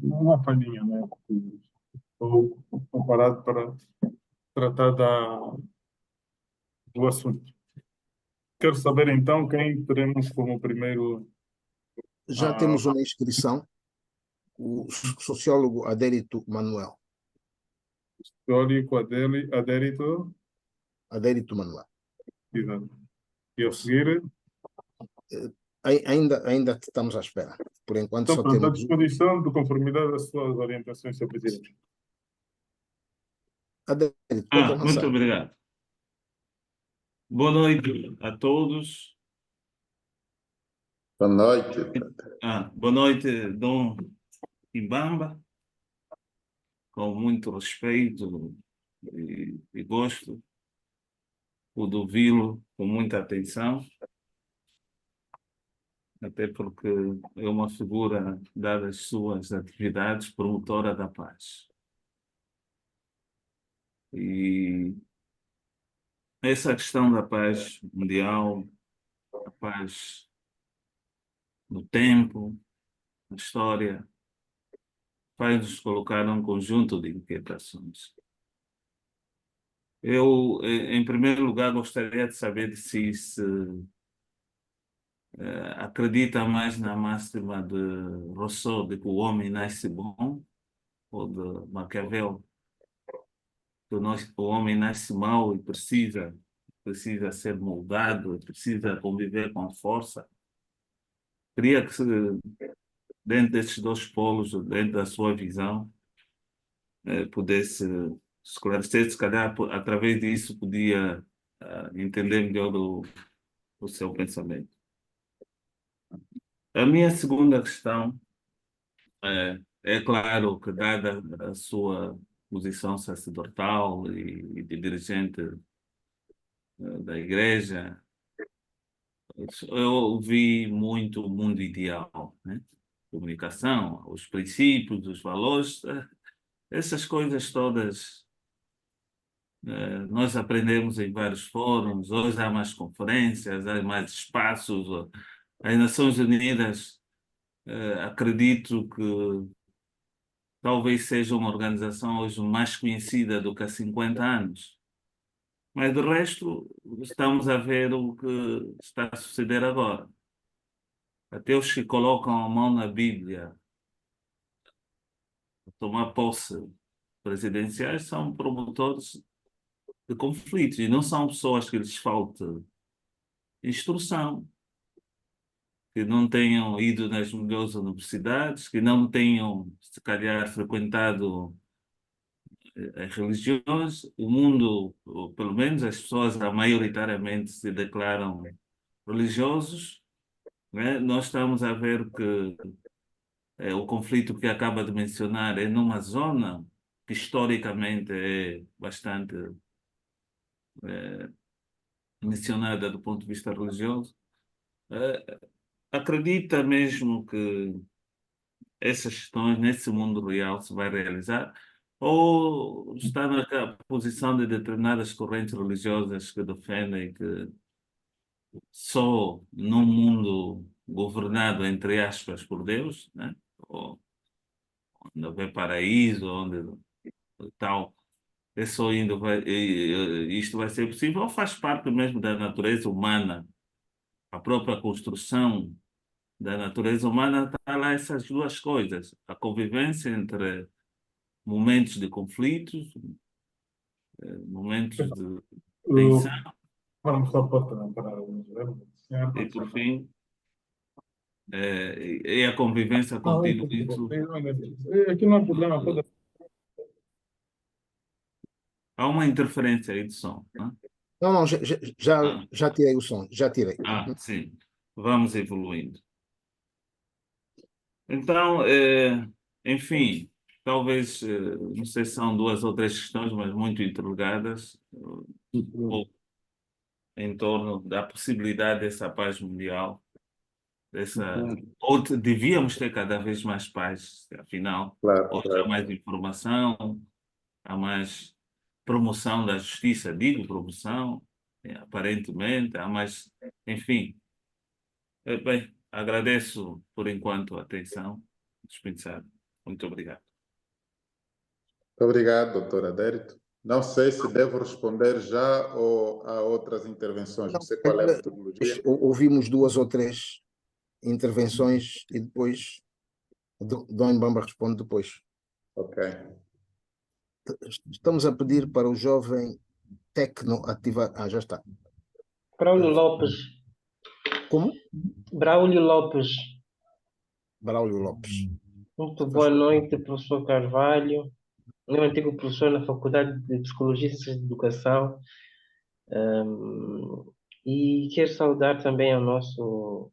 Speaker 2: uma palhinha, né? Estou preparado para tratar do assunto. Quero saber então quem teremos como primeiro.
Speaker 1: Já temos uma inscrição, o sociólogo Adérito Manuel.
Speaker 2: Teórico Adérito.
Speaker 1: Adérito Manuel.
Speaker 2: Exato. E a seguir.
Speaker 1: Ainda estamos à espera. Por enquanto,
Speaker 2: Então,
Speaker 1: só
Speaker 2: pronto, à
Speaker 1: temos.
Speaker 2: disposição, de conformidade às suas orientações, Sr. Presidente.
Speaker 1: Adérito, pode avançar.
Speaker 4: Muito obrigado. Boa noite a todos.
Speaker 3: Boa noite.
Speaker 4: Boa noite, Dom Imbamba. Com muito respeito e gosto, pude ouvi-lo com muita atenção, até porque é uma figura, dadas as suas atividades, promotora da paz. E essa questão da paz mundial, a paz no tempo, na história, faz-nos colocar num conjunto de inquietações. Eu, em primeiro lugar, gostaria de saber se acredita mais na máxima de Rousseau, de que o homem nasce bom, ou de Maquiavel, que o homem nasce mau e precisa ser moldado, precisa conviver com força. Queria que, dentro destes dois polos, dentro da sua visão, pudesse esclarecer, se calhar, através disso, podia entender melhor o seu pensamento. A minha segunda questão é claro que, dada a sua posição sacerdotal e de dirigente da Igreja, eu ouvi muito o mundo ideal, né? Comunicação, os princípios, os valores, essas coisas todas Nós aprendemos em vários fóruns, hoje há mais conferências, há mais espaços. As Nações Unidas, acredito que talvez seja uma organização hoje mais conhecida do que há 50 anos. Mas, de resto, estamos a ver o que está a suceder agora. Até os que colocam a mão na Bíblia para tomar posse presidenciais são promotores de conflitos e não são pessoas que lhes falte instrução, que não tenham ido nas melhores universidades, que não tenham, se calhar, frequentado as religiões. O mundo, ou pelo menos as pessoas maioritariamente se declaram religiosos, né? Nós estamos a ver que o conflito que acaba de mencionar é numa zona que historicamente é bastante mencionada do ponto de vista religioso. Acredita mesmo que essas questões nesse mundo real se vai realizar? Ou está na posição de determinadas correntes religiosas que defendem que só num mundo governado, entre aspas, por Deus, né? Ou onde houver paraíso, onde tal, é só indo, isto vai ser possível, ou faz parte mesmo da natureza humana, a própria construção da natureza humana está lá essas duas coisas, a convivência entre momentos de conflitos, momentos de tensão
Speaker 2: Vamos só para o
Speaker 4: e, por fim, é a convivência contínua. Isso,
Speaker 2: aqui não há problema.
Speaker 4: há uma interferência aí de som, né?
Speaker 1: Não, não,
Speaker 4: Ah,
Speaker 1: já tirei o som, já tirei.
Speaker 4: sim. Vamos evoluindo. Então, enfim, talvez, não sei se são duas ou três questões, mas muito interligadas, ou em torno da possibilidade dessa paz mundial, ou devíamos ter cada vez mais paz, afinal,
Speaker 3: Claro,
Speaker 4: hoje há
Speaker 3: claro.
Speaker 4: mais informação, há mais promoção da justiça, digo promoção, aparentemente, há mais, enfim. Bem, agradeço por enquanto a atenção dispensada. Muito obrigado.
Speaker 3: Muito obrigado, doutora Adérito. Não sei se devo responder já ou há outras intervenções. Não sei qual é a metodologia.
Speaker 1: Ouvimos duas ou três intervenções e depois Dom Mbamba responde depois.
Speaker 3: Ok.
Speaker 1: Estamos a pedir para o jovem Tecno ativar. Já está.
Speaker 5: Braulio Lopes.
Speaker 1: Como?
Speaker 5: Braulio Lopes.
Speaker 1: Braulio Lopes.
Speaker 5: Muito boa noite, professor Carvalho. Eu antigo professor na Faculdade de Psicologia e Ciências de Educação. E quero saudar também ao nosso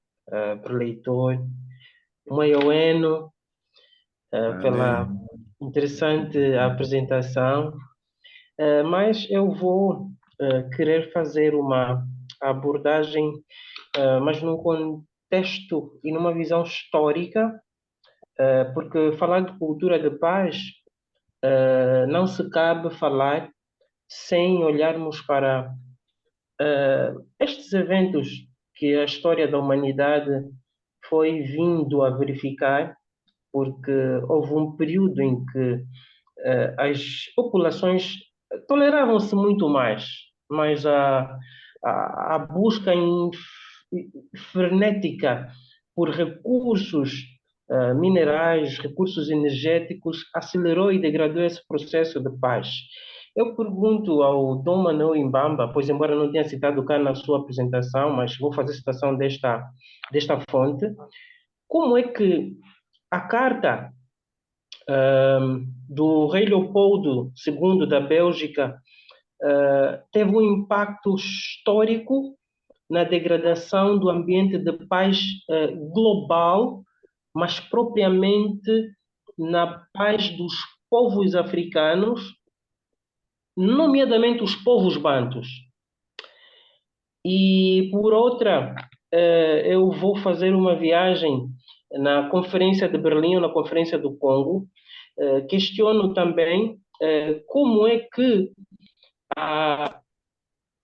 Speaker 5: preleitor, Moioeno, pela interessante apresentação. Mas eu vou querer fazer uma abordagem, mas num contexto e numa visão histórica, porque falar de cultura de paz não se cabe falar sem olharmos para estes eventos que a história da humanidade foi vindo a verificar, porque houve um período em que as populações toleravam-se muito mais, mas a busca frenética por recursos minerais, recursos energéticos, acelerou e degradou esse processo de paz. Eu pergunto ao Dom Manuel Imbamba, pois embora não tenha citado cá na sua apresentação, mas vou fazer citação desta fonte, como é que a carta do rei Leopoldo II da Bélgica teve um impacto histórico na degradação do ambiente de paz global, mas propriamente na paz dos povos africanos, nomeadamente os povos bantus. E, por outra, eu vou fazer uma viagem na Conferência de Berlim ou na Conferência do Congo. Questiono também como é que a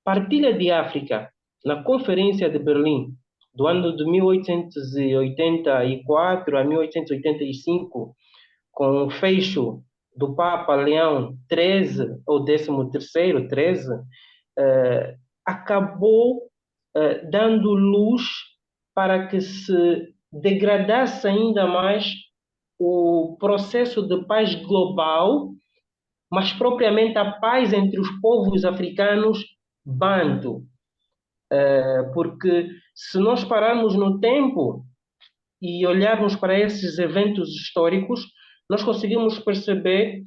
Speaker 5: partilha de África na Conferência de Berlim, do ano de 1884 a 1885, com o fecho do Papa Leão XIII, ou 13º, 13, acabou dando luz para que se degradasse ainda mais o processo de paz global, mas propriamente a paz entre os povos africanos banto. Porque se nós pararmos no tempo e olharmos para esses eventos históricos, nós conseguimos perceber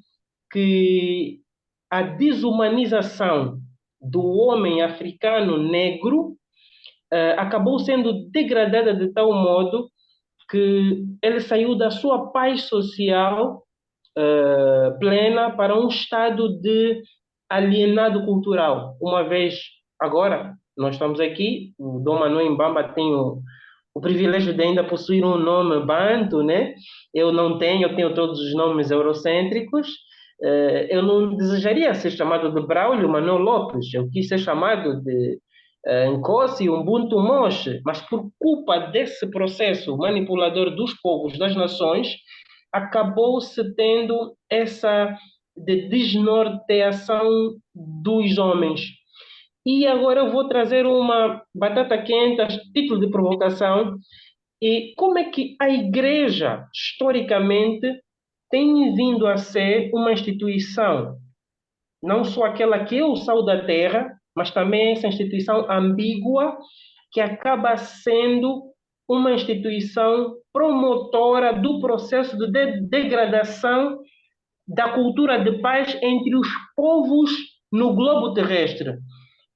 Speaker 5: que a desumanização do homem africano negro acabou sendo degradada de tal modo que ele saiu da sua paz social plena para um estado de alienado cultural. Uma vez agora, nós estamos aqui, o Dom Manuel Mbamba tem o privilégio de ainda possuir um nome banto, né? Eu não tenho, eu tenho todos os nomes eurocêntricos. Eu não desejaria ser chamado de Braulio Manuel Lopes, eu quis ser chamado de Nkosi Ubuntu Moshe, mas por culpa desse processo manipulador dos povos, das nações, acabou-se tendo essa desnorteação dos homens. E agora eu vou trazer uma batata quente a título de provocação. E como é que a Igreja, historicamente, tem vindo a ser uma instituição, não só aquela que é o sal da terra, mas também essa instituição ambígua, que acaba sendo uma instituição promotora do processo de degradação da cultura de paz entre os povos no globo terrestre.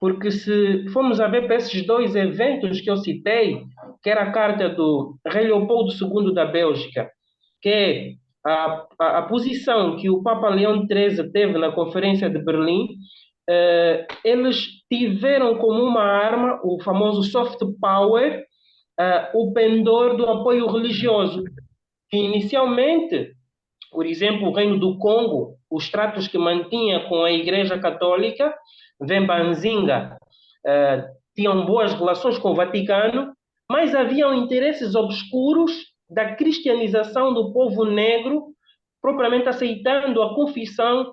Speaker 5: Porque se formos a ver para esses dois eventos que eu citei, que era a carta do rei Leopoldo II da Bélgica, que é a posição que o Papa Leão XIII teve na Conferência de Berlim, eles tiveram como uma arma, o famoso soft power, o pendor do apoio religioso, que inicialmente, por exemplo, o Reino do Congo, os tratos que mantinha com a Igreja Católica, Vemba Nzinga, tinham boas relações com o Vaticano, mas haviam interesses obscuros da cristianização do povo negro, propriamente aceitando a confissão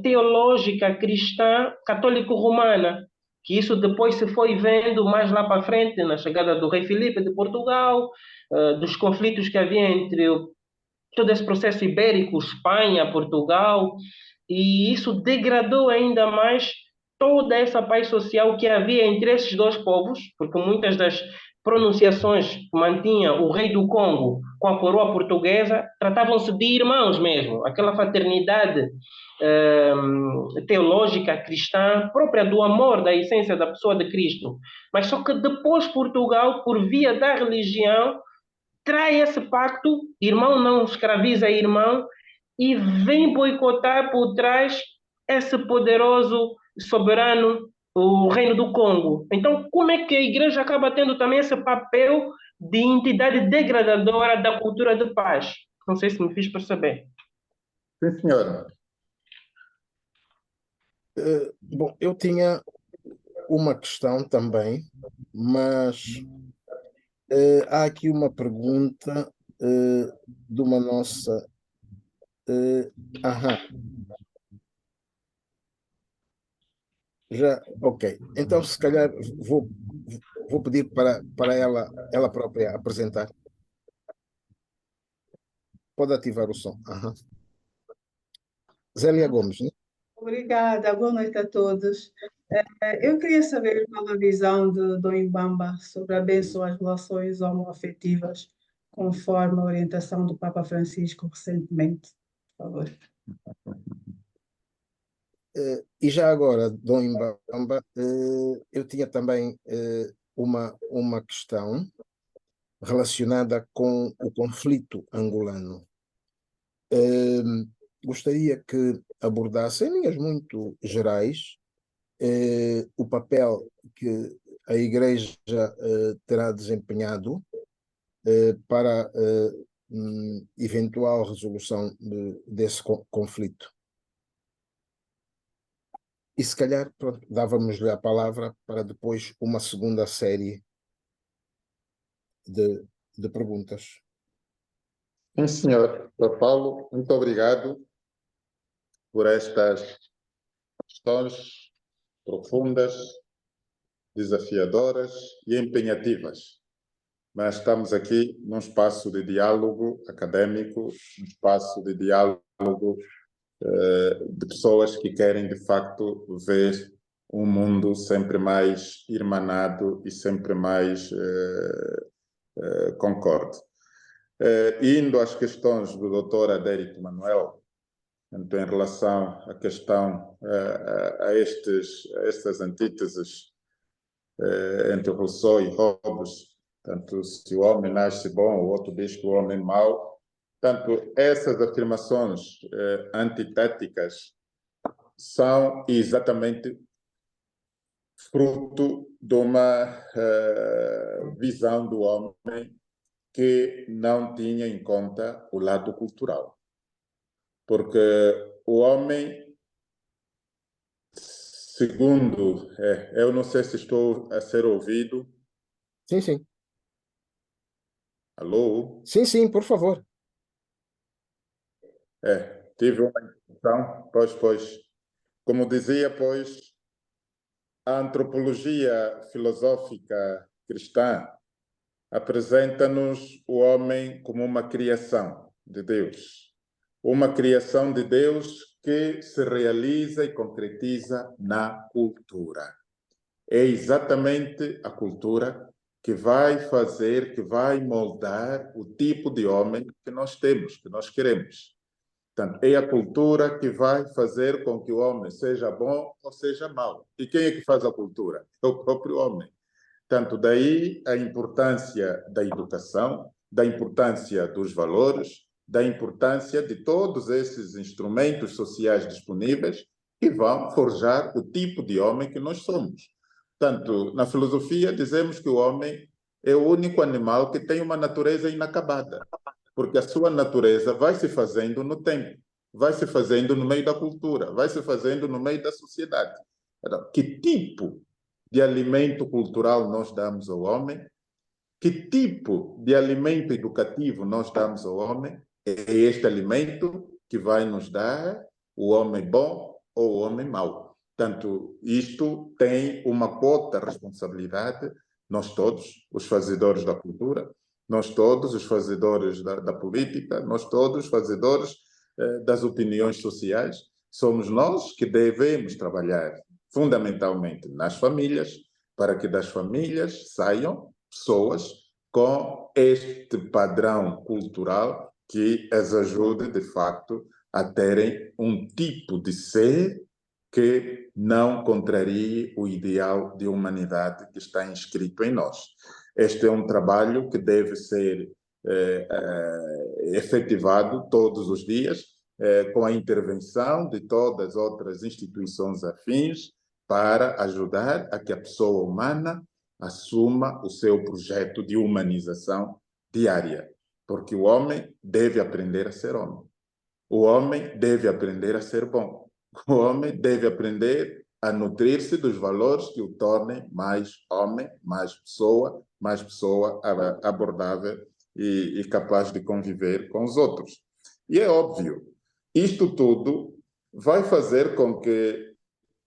Speaker 5: teológica cristã católico-romana, que isso depois se foi vendo mais lá para frente, na chegada do rei Filipe de Portugal, dos conflitos que havia entre todo esse processo ibérico, Espanha, Portugal, e isso degradou ainda mais toda essa paz social que havia entre esses dois povos, porque muitas das pronunciações que mantinha o rei do Congo com a coroa portuguesa tratavam-se de irmãos mesmo, aquela fraternidade teológica cristã própria do amor, da essência da pessoa de Cristo. Mas só que depois Portugal, por via da religião, trai esse pacto, irmão não escraviza irmão, e vem boicotar por trás esse poderoso soberano, o Reino do Congo. Então, como é que a Igreja acaba tendo também esse papel de entidade degradadora da cultura de paz? Não sei se me fiz perceber.
Speaker 3: Sim, senhora.
Speaker 1: Bom, eu tinha uma questão também, mas há aqui uma pergunta de uma nossa. Já, ok. Então, se calhar, vou pedir para ela própria apresentar. Pode ativar o som. Zélia Gomes, né?
Speaker 6: Obrigada, boa noite a todos. Eu queria saber qual a visão do Dom Mbamba sobre a bênção às relações homoafetivas, conforme a orientação do Papa Francisco recentemente. Por favor.
Speaker 1: E já agora, Dom Mbamba, eu tinha também uma questão relacionada com o conflito angolano. Gostaria que abordasse, em linhas muito gerais, o papel que a Igreja terá desempenhado para eventual resolução desse conflito. E se calhar, pronto, dávamos-lhe a palavra para depois uma segunda série de perguntas.
Speaker 3: Sim, senhor. Dr. Paulo, muito obrigado por estas questões profundas, desafiadoras e empenhativas. Mas estamos aqui num espaço de diálogo acadêmico, um espaço de diálogo de pessoas que querem, de facto, ver um mundo sempre mais irmanado e sempre mais concorde. Indo às questões do Dr. Adérito Manuel, então, em relação à questão a estas antíteses entre Rousseau e Hobbes, tanto se o homem nasce bom, o outro diz que o homem é mau, tanto essas afirmações antitéticas são exatamente fruto de uma visão do homem que não tinha em conta o lado cultural. Porque o homem, segundo, eu não sei se estou a ser ouvido.
Speaker 1: Sim, sim.
Speaker 3: Alô?
Speaker 1: Sim, sim, por favor.
Speaker 3: Tive uma interrupção, pois. Como dizia, pois, a antropologia filosófica cristã apresenta-nos o homem como uma criação de Deus. Uma criação de Deus que se realiza e concretiza na cultura. É exatamente a cultura que vai fazer, que vai moldar o tipo de homem que nós temos, que nós queremos. Portanto, é a cultura que vai fazer com que o homem seja bom ou seja mau. E quem é que faz a cultura? É o próprio homem. Tanto daí a importância da educação, da importância dos valores, da importância de todos esses instrumentos sociais disponíveis que vão forjar o tipo de homem que nós somos. Tanto na filosofia dizemos que o homem é o único animal que tem uma natureza inacabada, porque a sua natureza vai se fazendo no tempo, vai se fazendo no meio da cultura, vai se fazendo no meio da sociedade. Então, que tipo de alimento cultural nós damos ao homem? Que tipo de alimento educativo nós damos ao homem? É este alimento que vai nos dar o homem bom ou o homem mau. Portanto, isto tem uma quota de responsabilidade, nós todos, os fazedores da cultura, nós todos, os fazedores da política, nós todos, os fazedores das opiniões sociais, somos nós que devemos trabalhar fundamentalmente nas famílias, para que das famílias saiam pessoas com este padrão cultural que as ajude, de facto, a terem um tipo de ser que não contrarie o ideal de humanidade que está inscrito em nós. Este é um trabalho que deve ser efetivado todos os dias, com a intervenção de todas as outras instituições afins, para ajudar a que a pessoa humana assuma o seu projeto de humanização diária. Porque o homem deve aprender a ser homem. O homem deve aprender a ser bom. O homem deve aprender a nutrir-se dos valores que o tornem mais homem, mais pessoa abordável e capaz de conviver com os outros. E é óbvio, isto tudo vai fazer com que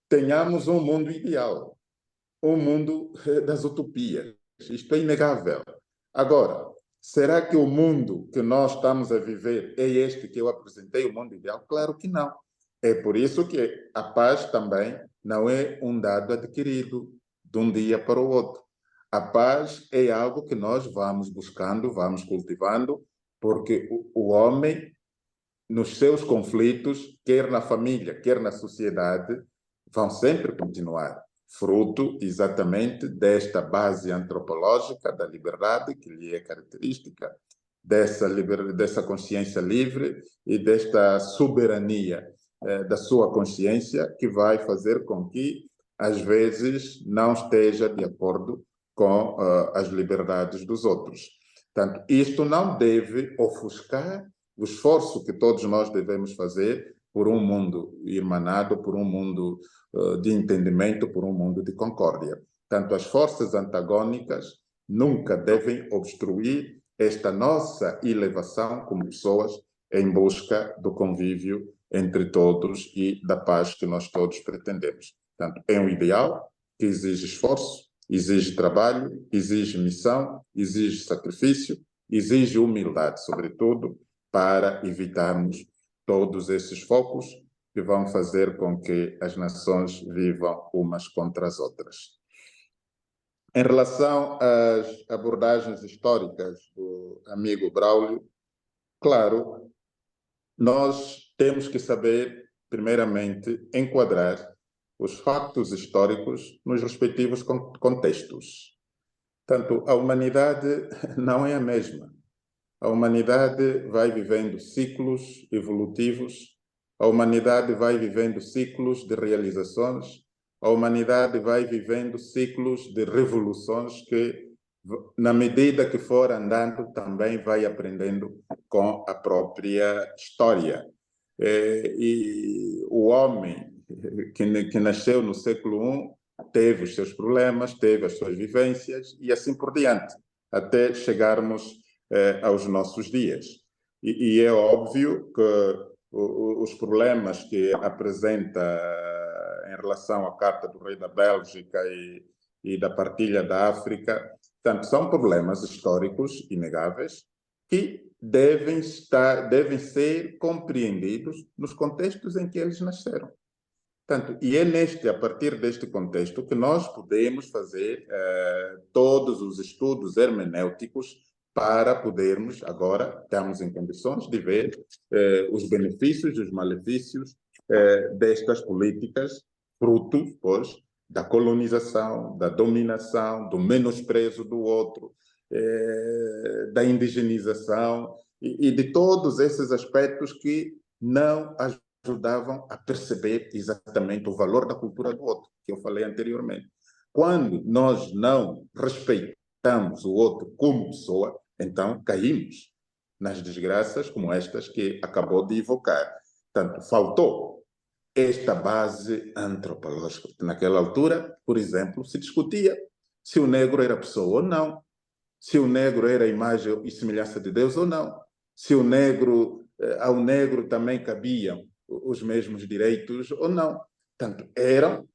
Speaker 3: tenhamos um mundo ideal, um mundo das utopias. Isto é inegável. Agora, será que o mundo que nós estamos a viver é este que eu apresentei, o mundo ideal? Claro que não. É por isso que a paz também não é um dado adquirido de um dia para o outro. A paz é algo que nós vamos buscando, vamos cultivando, porque o homem, nos seus conflitos, quer na família, quer na sociedade, vão sempre continuar, fruto exatamente desta base antropológica da liberdade, que lhe é característica, dessa consciência livre e desta soberania da sua consciência, que vai fazer com que, às vezes, não esteja de acordo com as liberdades dos outros. Portanto, isto não deve ofuscar o esforço que todos nós devemos fazer por um mundo irmanado, por um mundo de entendimento, por um mundo de concórdia. Tanto as forças antagônicas nunca devem obstruir esta nossa elevação como pessoas em busca do convívio entre todos e da paz que nós todos pretendemos. Portanto, é um ideal que exige esforço, exige trabalho, exige missão, exige sacrifício, exige humildade, sobretudo, para evitarmos todos esses focos que vão fazer com que as nações vivam umas contra as outras. Em relação às abordagens históricas do amigo Braulio, claro, nós temos que saber, primeiramente, enquadrar os factos históricos nos respectivos contextos. Portanto, a humanidade não é a mesma. A humanidade vai vivendo ciclos evolutivos, a humanidade vai vivendo ciclos de realizações, a humanidade vai vivendo ciclos de revoluções que, na medida que for andando, também vai aprendendo com a própria história. E o homem que nasceu no século I teve os seus problemas, teve as suas vivências e assim por diante, até chegarmos aos nossos dias. E é óbvio que os problemas que apresenta em relação à Carta do Rei da Bélgica e da partilha da África, portanto, são problemas históricos inegáveis que devem ser compreendidos nos contextos em que eles nasceram. Portanto, e é a partir deste contexto que nós podemos fazer todos os estudos hermenêuticos para podermos, agora, estarmos em condições de ver os benefícios e os malefícios destas políticas, fruto, pois, da colonização, da dominação, do menosprezo do outro, da indigenização e de todos esses aspectos que não ajudavam a perceber exatamente o valor da cultura do outro, que eu falei anteriormente. Quando nós não respeitamos o outro como pessoa, então caímos nas desgraças como estas que acabou de evocar. Portanto, faltou esta base antropológica. Naquela altura, por exemplo, se discutia se o negro era pessoa ou não, se o negro era imagem e semelhança de Deus ou não, se o negro, ao negro também cabiam os mesmos direitos ou não. Portanto, eram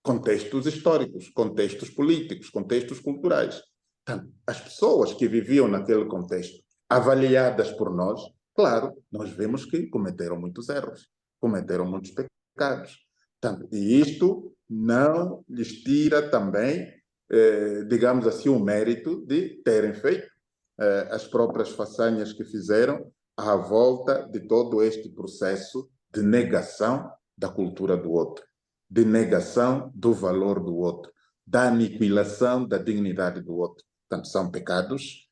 Speaker 3: contextos históricos, contextos políticos, contextos culturais. Portanto, as pessoas que viviam naquele contexto, avaliadas por nós, claro, nós vemos que cometeram muitos erros, cometeram muitos pecados. Portanto, e isto não lhes tira também, digamos assim, o mérito de terem feito as próprias façanhas que fizeram à volta de todo este processo de negação da cultura do outro, de negação do valor do outro, da aniquilação da dignidade do outro. Portanto, são pecados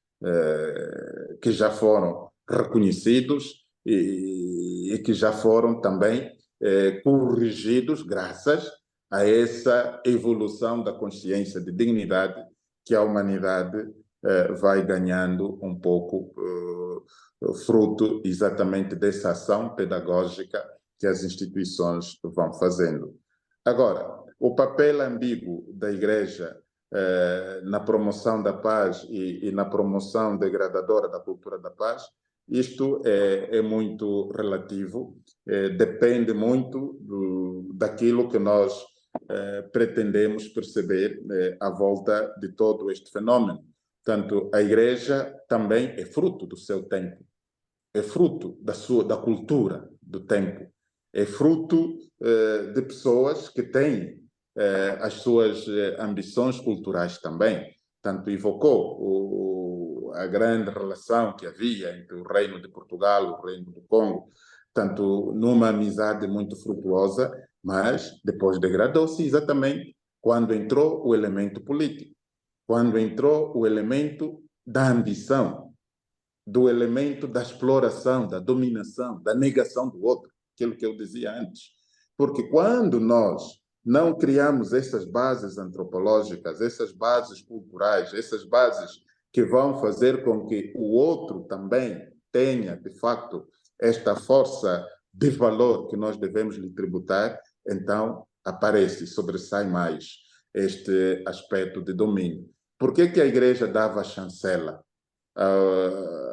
Speaker 3: que já foram reconhecidos e que já foram também corrigidos graças a essa evolução da consciência de dignidade que a humanidade vai ganhando um pouco fruto exatamente dessa ação pedagógica que as instituições vão fazendo. Agora, o papel ambíguo da Igreja na promoção da paz e na promoção degradadora da cultura da paz, isto é muito relativo, depende muito daquilo que nós pretendemos perceber à volta de todo este fenômeno. Portanto, a Igreja também é fruto do seu tempo, é fruto da cultura do tempo, é fruto de pessoas que têm as suas ambições culturais também. Tanto evocou a grande relação que havia entre o Reino de Portugal e o Reino do Congo, tanto numa amizade muito frutuosa, mas depois degradou-se exatamente quando entrou o elemento político, quando entrou o elemento da ambição, do elemento da exploração, da dominação, da negação do outro, aquilo que eu dizia antes. Porque quando nós não criamos essas bases antropológicas, essas bases culturais, essas bases que vão fazer com que o outro também tenha, de facto, esta força de valor que nós devemos lhe tributar, então aparece, sobressai mais este aspecto de domínio. Por que que a Igreja dava chancela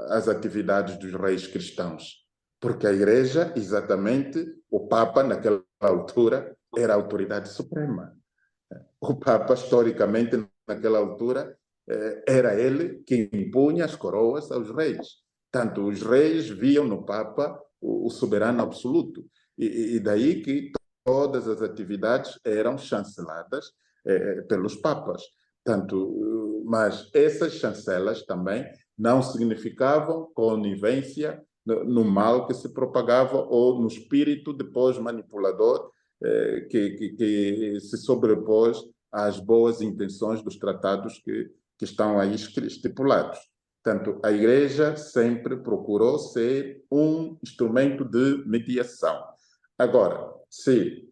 Speaker 3: às atividades dos reis cristãos? Porque a Igreja, exatamente, o Papa, naquela altura, era a autoridade suprema. O Papa, historicamente, naquela altura, era ele que impunha as coroas aos reis. Tanto os reis viam no Papa o soberano absoluto. E daí que todas as atividades eram chanceladas pelos papas. Mas essas chancelas também não significavam conivência no mal que se propagava ou no espírito depois manipulador que se sobrepôs às boas intenções dos tratados que estão aí estipulados. Portanto, a Igreja sempre procurou ser um instrumento de mediação. Agora, se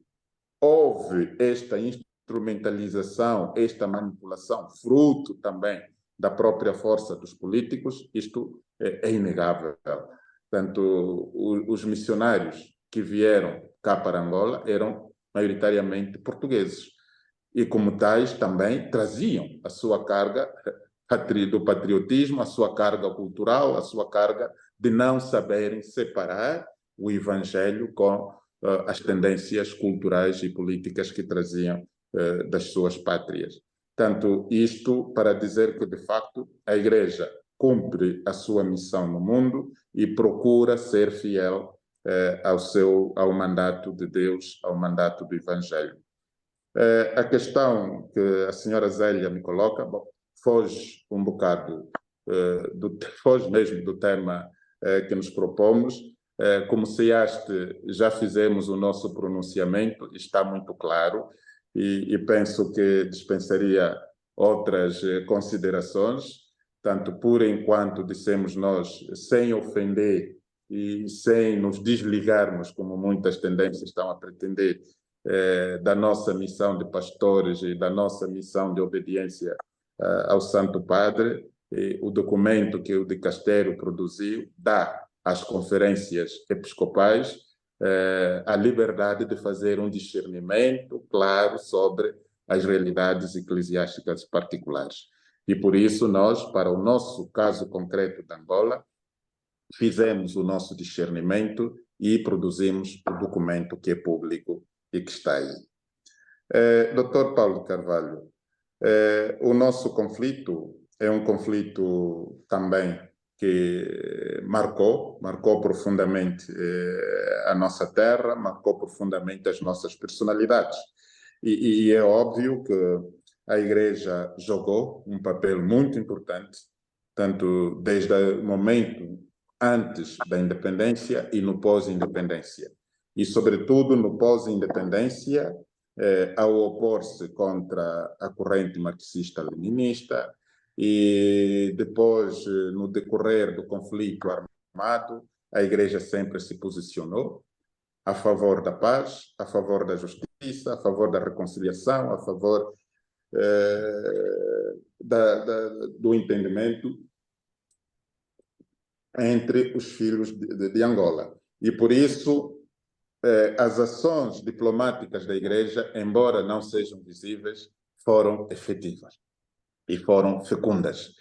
Speaker 3: houve esta instrumentalização, esta manipulação, fruto também da própria força dos políticos, isto é inegável. Portanto, os missionários que vieram cá para Angola eram maioritariamente portugueses e, como tais, também traziam a sua carga do patriotismo, a sua carga cultural, a sua carga de não saberem separar o evangelho com as tendências culturais e políticas que traziam das suas pátrias. Portanto, isto para dizer que, de facto, a Igreja cumpre a sua missão no mundo e procura ser fiel ao mandato de Deus, ao mandato do Evangelho. A questão que a senhora Zélia me coloca, foge um bocado, foge mesmo do tema que nos propomos. Como SEASTE, já fizemos o nosso pronunciamento, está muito claro, e penso que dispensaria outras considerações, tanto por enquanto dissemos nós, sem ofender e sem nos desligarmos, como muitas tendências estão a pretender, da nossa missão de pastores e da nossa missão de obediência ao Santo Padre. O documento que o dicastério produziu dá às conferências episcopais a liberdade de fazer um discernimento claro sobre as realidades eclesiásticas particulares. E por isso nós, para o nosso caso concreto de Angola, fizemos o nosso discernimento e produzimos o documento que é público e que está aí. Dr. Paulo Carvalho, o nosso conflito é um conflito também que marcou profundamente a nossa terra, marcou profundamente as nossas personalidades. E é óbvio que a Igreja jogou um papel muito importante, tanto desde o momento antes da independência e no pós-independência. E, sobretudo, no pós-independência, ao opor-se contra a corrente marxista-leninista e depois, no decorrer do conflito armado, a Igreja sempre se posicionou a favor da paz, a favor da justiça, a favor da reconciliação, a favor do entendimento entre os filhos de Angola. E por isso, as ações diplomáticas da Igreja, embora não sejam visíveis, foram efetivas e foram fecundas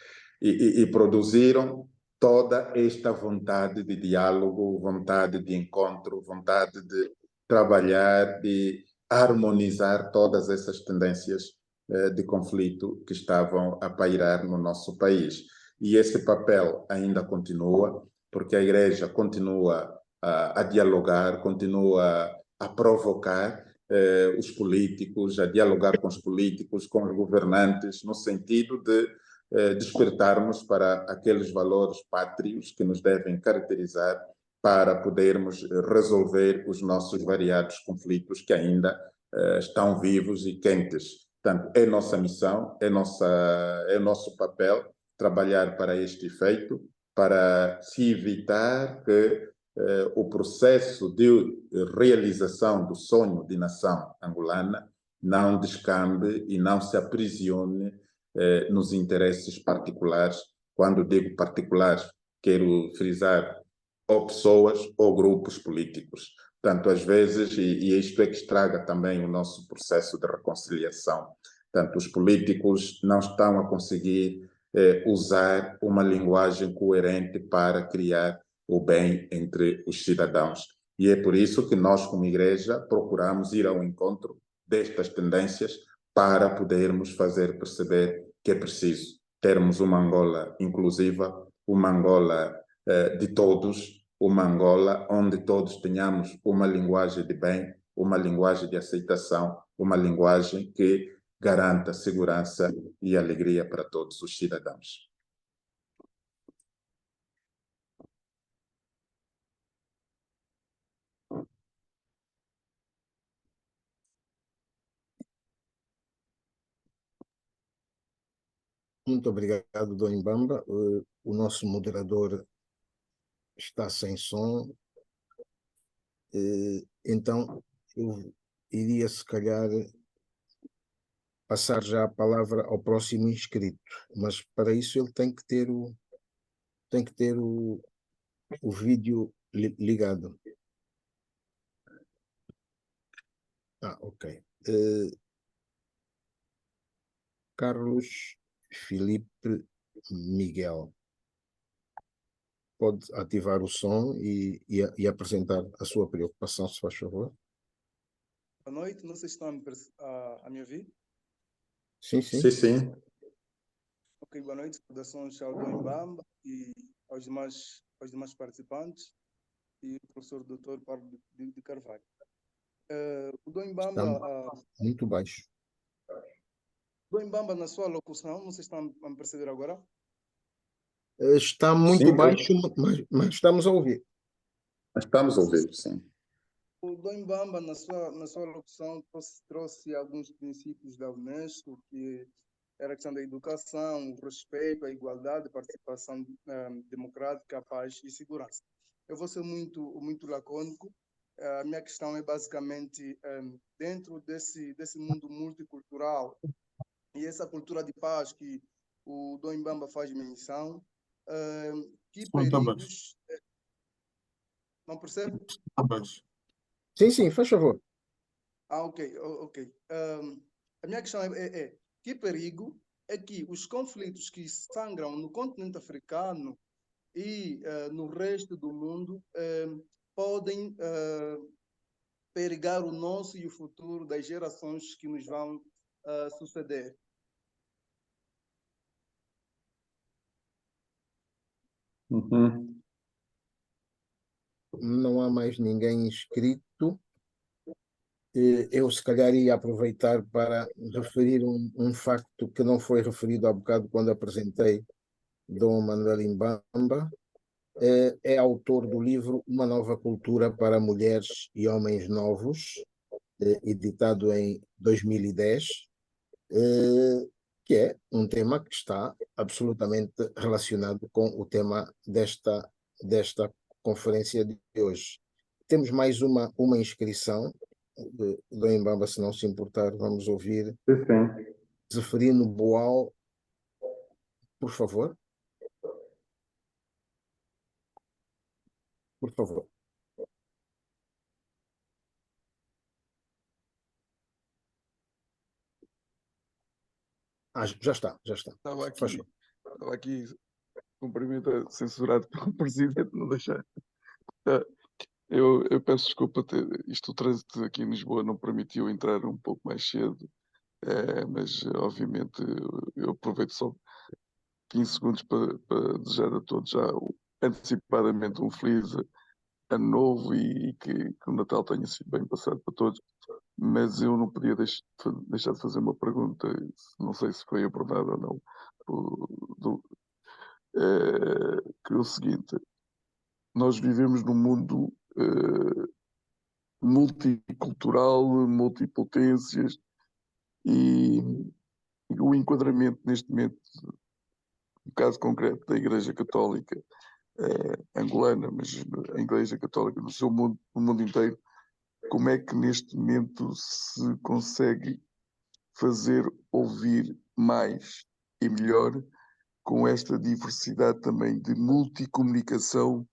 Speaker 3: e produziram toda esta vontade de diálogo, vontade de encontro, vontade de trabalhar, de harmonizar todas essas tendências de conflito que estavam a pairar no nosso país. E esse papel ainda continua, porque a Igreja continua a dialogar, continua a provocar os políticos, a dialogar com os políticos, com os governantes, no sentido de despertarmos para aqueles valores pátrios que nos devem caracterizar para podermos resolver os nossos variados conflitos que ainda estão vivos e quentes. Portanto, é nossa missão, é nosso papel trabalhar para este efeito, para se evitar que o processo de realização do sonho de nação angolana não descambe e não se aprisione nos interesses particulares. Quando digo particulares, quero frisar ou pessoas ou grupos políticos. Portanto, às vezes, e isto é que estraga também o nosso processo de reconciliação. Portanto, os políticos não estão a conseguir usar uma linguagem coerente para criar o bem entre os cidadãos. E é por isso que nós, como igreja, procuramos ir ao encontro destas tendências para podermos fazer perceber que é preciso termos uma Angola inclusiva, uma Angola de todos, uma Angola onde todos tenhamos uma linguagem de bem, uma linguagem de aceitação, uma linguagem que garanta segurança e alegria para todos os cidadãos.
Speaker 1: Muito obrigado, Dom Imbamba. O nosso moderador está sem som, então eu iria, se calhar, passar já a palavra ao próximo inscrito, mas para isso ele tem que ter o vídeo ligado. Ok. Carlos Felipe Miguel. Pode ativar o som e apresentar a sua preocupação, se faz favor.
Speaker 7: Boa noite, não sei se estão a me ouvir.
Speaker 1: Sim, sim.
Speaker 3: Sim, sim.
Speaker 7: Ok, boa noite, saudações ao Dom Imbamba e aos demais participantes e o professor Dr. Paulo de Carvalho. O Dom Imbamba,
Speaker 1: muito baixo.
Speaker 7: Dom Imbamba, na sua locução, não sei se estão a me perceber agora.
Speaker 1: Está muito baixo, mas estamos a ouvir.
Speaker 3: Estamos a ouvir, sim.
Speaker 7: O Dom Imbamba, na sua locução, trouxe alguns princípios da Unesco, que era a questão da educação, o respeito, a igualdade, a participação democrática, a paz e segurança. Eu vou ser muito lacônico. A minha questão é basicamente, dentro desse mundo multicultural e essa cultura de paz que o Dom Imbamba faz menção, que perigos... Não percebe?
Speaker 1: Sim, sim, faz favor.
Speaker 7: Ok. A minha questão é que perigo é que os conflitos que sangram no continente africano e no resto do mundo podem perigar o nosso e o futuro das gerações que nos vão suceder.
Speaker 3: Uhum.
Speaker 1: Não há mais ninguém inscrito. Eu, se calhar, ia aproveitar para referir um facto que não foi referido há bocado quando apresentei Dom Manuel Imbamba. É autor do livro Uma Nova Cultura para Mulheres e Homens Novos, editado em 2010, que é um tema que está absolutamente relacionado com o tema desta conferência de hoje. Temos mais uma inscrição. Dom Imbamba, se não se importar, vamos ouvir
Speaker 3: Sim.
Speaker 1: Zeferino Boal, por favor. Por favor. Já está.
Speaker 8: Estava aqui cumprimento censurado pelo presidente, não deixar. Eu peço desculpa, isto o trânsito aqui em Lisboa não permitiu entrar um pouco mais cedo, mas obviamente eu aproveito só 15 segundos para desejar a todos já antecipadamente um feliz ano novo e que o Natal tenha sido bem passado para todos. Mas eu não podia deixar de fazer uma pergunta, não sei se foi abordada ou não, que é o seguinte: nós vivemos num mundo multicultural, multipotências, e o enquadramento neste momento, no caso concreto da Igreja Católica angolana, mas a Igreja Católica no mundo inteiro, como é que neste momento se consegue fazer ouvir mais e melhor com esta diversidade também de multicomunicação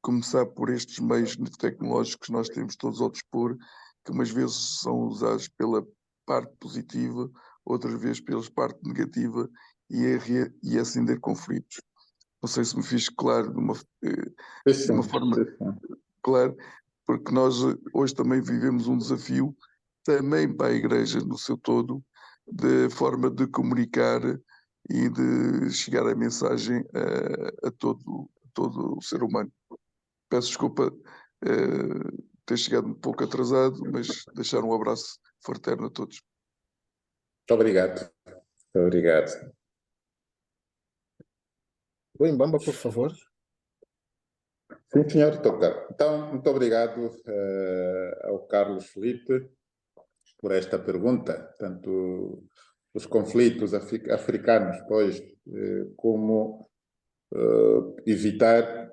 Speaker 8: começar por estes meios tecnológicos que nós temos todos ao dispor, que umas vezes são usados pela parte positiva, outras vezes pela parte negativa e acender conflitos. Não sei se me fiz claro de uma forma clara, porque nós hoje também vivemos um desafio, também para a Igreja no seu todo, de forma de comunicar e de chegar a mensagem a todo o ser humano. Peço desculpa ter chegado um pouco atrasado, mas deixar um abraço fraterno a todos.
Speaker 3: Muito obrigado. Muito obrigado.
Speaker 1: O Imbamba, por favor.
Speaker 3: Sim, senhor, doutor. Então, muito obrigado ao Carlos Felipe por esta pergunta. Tanto os conflitos africanos, pois, como evitar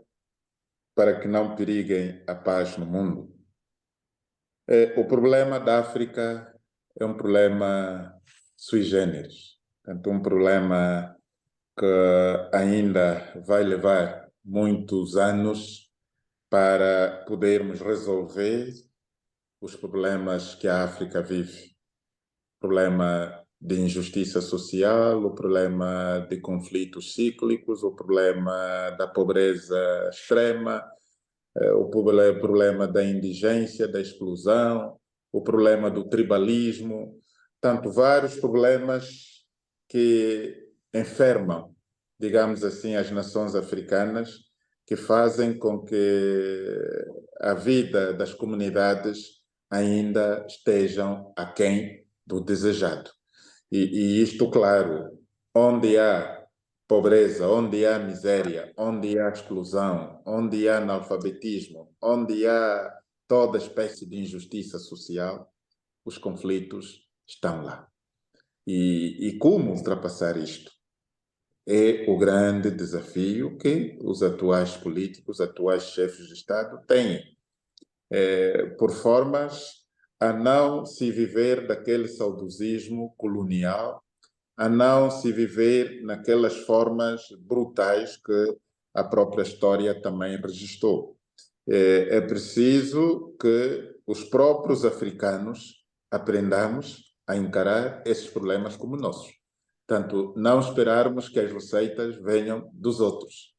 Speaker 3: para que não periguem a paz no mundo. O problema da África é um problema sui generis, portanto, um problema que ainda vai levar muitos anos para podermos resolver os problemas que a África vive. O problema de injustiça social, o problema de conflitos cíclicos, o problema da pobreza extrema, o problema da indigência, da exclusão, o problema do tribalismo, tanto vários problemas que enfermam, digamos assim, as nações africanas, que fazem com que a vida das comunidades ainda estejam aquém do desejado. E isto, claro, onde há pobreza, onde há miséria, onde há exclusão, onde há analfabetismo, onde há toda espécie de injustiça social, os conflitos estão lá. E como ultrapassar isto? É o grande desafio que os atuais políticos, os atuais chefes de Estado têm, por formas a não se viver daquele saudosismo colonial, a não se viver naquelas formas brutais que a própria história também registrou. É preciso que os próprios africanos aprendamos a encarar esses problemas como nossos. Portanto, não esperarmos que as receitas venham dos outros.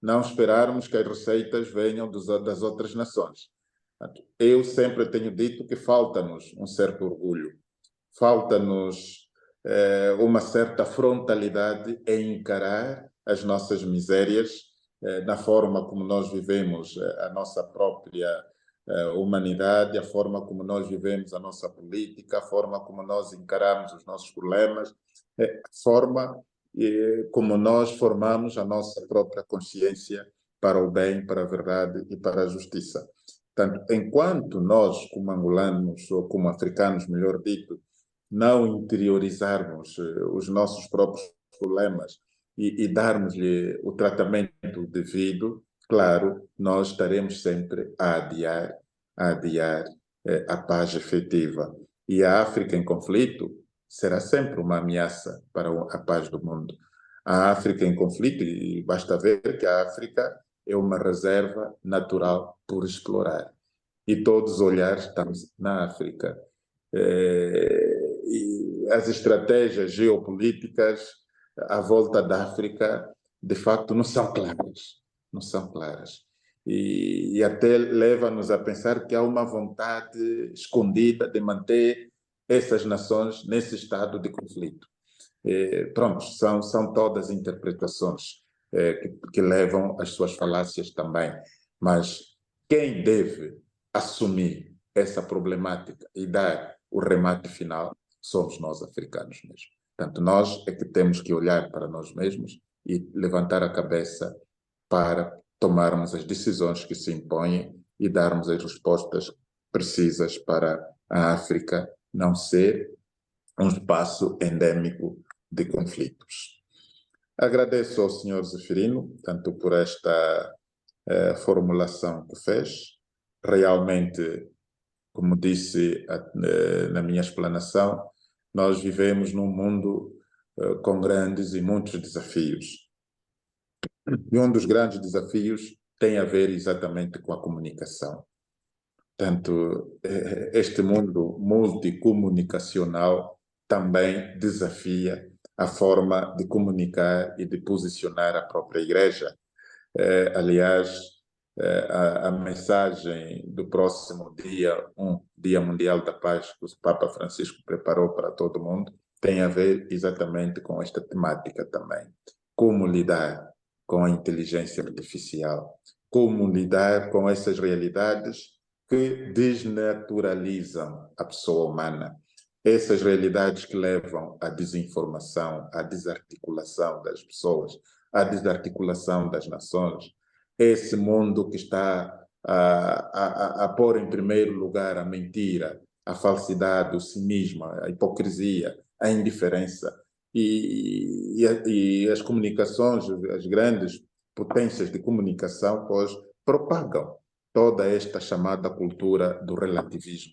Speaker 3: Não esperarmos que as receitas venham das outras nações. Portanto, eu sempre tenho dito que falta-nos um certo orgulho, falta-nos uma certa frontalidade em encarar as nossas misérias na forma como nós vivemos a nossa própria humanidade, a forma como nós vivemos a nossa política, a forma como nós encaramos os nossos problemas, a forma como nós formamos a nossa própria consciência para o bem, para a verdade e para a justiça. Portanto, enquanto nós, como angolanos, ou como africanos, melhor dito, não interiorizarmos os nossos próprios problemas e darmos-lhe o tratamento devido, claro, nós estaremos sempre a adiar a paz efetiva. E a África em conflito será sempre uma ameaça para a paz do mundo. A África em conflito, e basta ver que a África é uma reserva natural por explorar. E todos os olhares estamos na África. E as estratégias geopolíticas à volta da África, de facto, não são claras. Não são claras. E até leva-nos a pensar que há uma vontade escondida de manter essas nações nesse estado de conflito. Pronto, são todas interpretações que levam às suas falácias também. Mas quem deve assumir essa problemática e dar o remate final somos nós africanos mesmo. Portanto, nós é que temos que olhar para nós mesmos e levantar a cabeça para tomarmos as decisões que se impõem e darmos as respostas precisas para a África não ser um espaço endêmico de conflitos. Agradeço ao Sr. Zeferino, tanto por esta formulação que fez. Realmente, como disse na minha explanação, nós vivemos num mundo com grandes e muitos desafios. E um dos grandes desafios tem a ver exatamente com a comunicação. Portanto, este mundo multicomunicacional também desafia a forma de comunicar e de posicionar a própria Igreja. Aliás, a mensagem do próximo Dia Mundial da Paz, que o Papa Francisco preparou para todo mundo, tem a ver exatamente com esta temática também. Como lidar com a inteligência artificial, como lidar com essas realidades que desnaturalizam a pessoa humana, essas realidades que levam à desinformação, à desarticulação das pessoas, à desarticulação das nações, esse mundo que está a pôr em primeiro lugar a mentira, a falsidade, o cinismo, a hipocrisia, a indiferença. E as comunicações, as grandes potências de comunicação, pois, propagam toda esta chamada cultura do relativismo,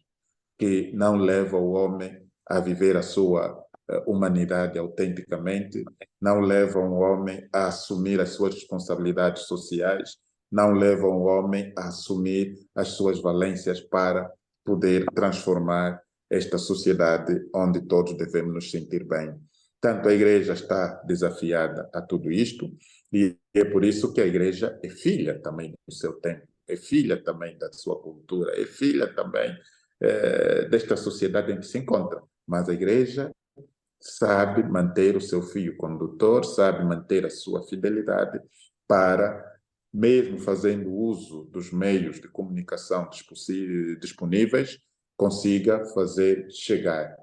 Speaker 3: que não leva o homem a viver a sua humanidade autenticamente, não leva o homem a assumir as suas responsabilidades sociais, não leva o homem a assumir as suas valências para poder transformar esta sociedade onde todos devemos nos sentir bem. Tanto a Igreja está desafiada a tudo isto, e é por isso que a Igreja é filha também do seu tempo, é filha também da sua cultura, é filha também desta sociedade em que se encontra. Mas a Igreja sabe manter o seu fio condutor, sabe manter a sua fidelidade para, mesmo fazendo uso dos meios de comunicação disponíveis, consiga fazer chegar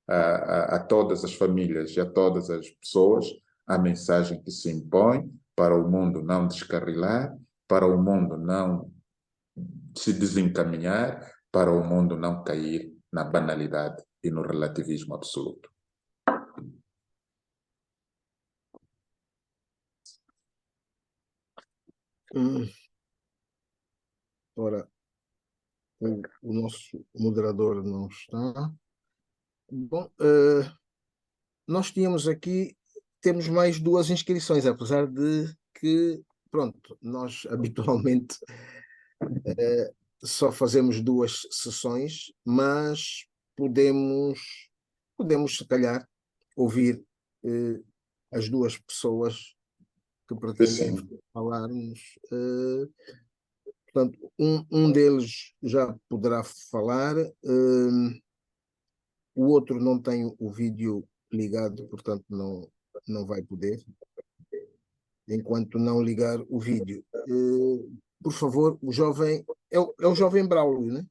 Speaker 3: a todas as famílias e a todas as pessoas a mensagem que se impõe para o mundo não descarrilar, para o mundo não se desencaminhar, para o mundo não cair na banalidade e no relativismo absoluto.
Speaker 1: Ora, o nosso moderador não está. Bom, nós temos mais 2 inscrições, apesar de que, pronto, nós habitualmente só fazemos 2 sessões, mas podemos se calhar, ouvir as 2 pessoas que pretendem falar-nos. Portanto, um deles já poderá falar, o outro não tem o vídeo ligado, portanto não vai poder, enquanto não ligar o vídeo. Por favor, o jovem, é o jovem Braulio, né?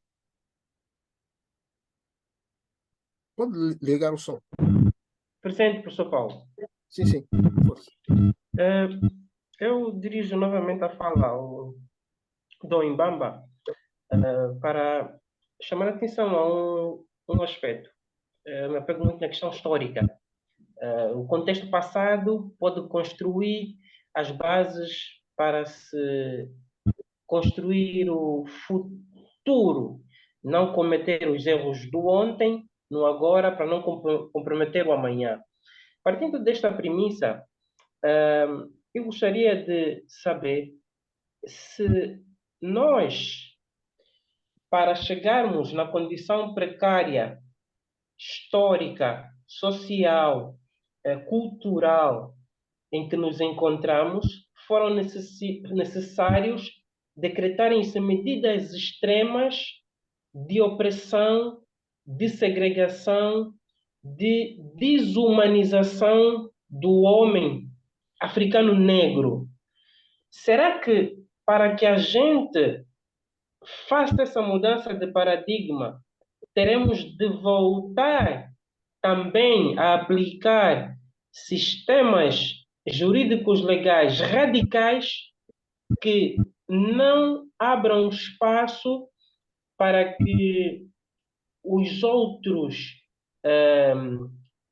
Speaker 1: Pode ligar o som.
Speaker 5: Presente, professor Paulo.
Speaker 1: Sim. Força.
Speaker 5: Eu dirijo novamente a fala ao Dom Imbamba para chamar a atenção a um aspecto. Uma pergunta na questão histórica. O contexto passado pode construir as bases para se construir o futuro, não cometer os erros do ontem, no agora, para não comprometer o amanhã. Partindo desta premissa, eu gostaria de saber se nós, para chegarmos na condição precária, histórica, social, cultural em que nos encontramos, foram necessários decretarem-se medidas extremas de opressão, de segregação, de desumanização do homem africano negro. Será que, para que a gente faça essa mudança de paradigma, teremos de voltar também a aplicar sistemas jurídicos legais radicais que não abram espaço para que os outros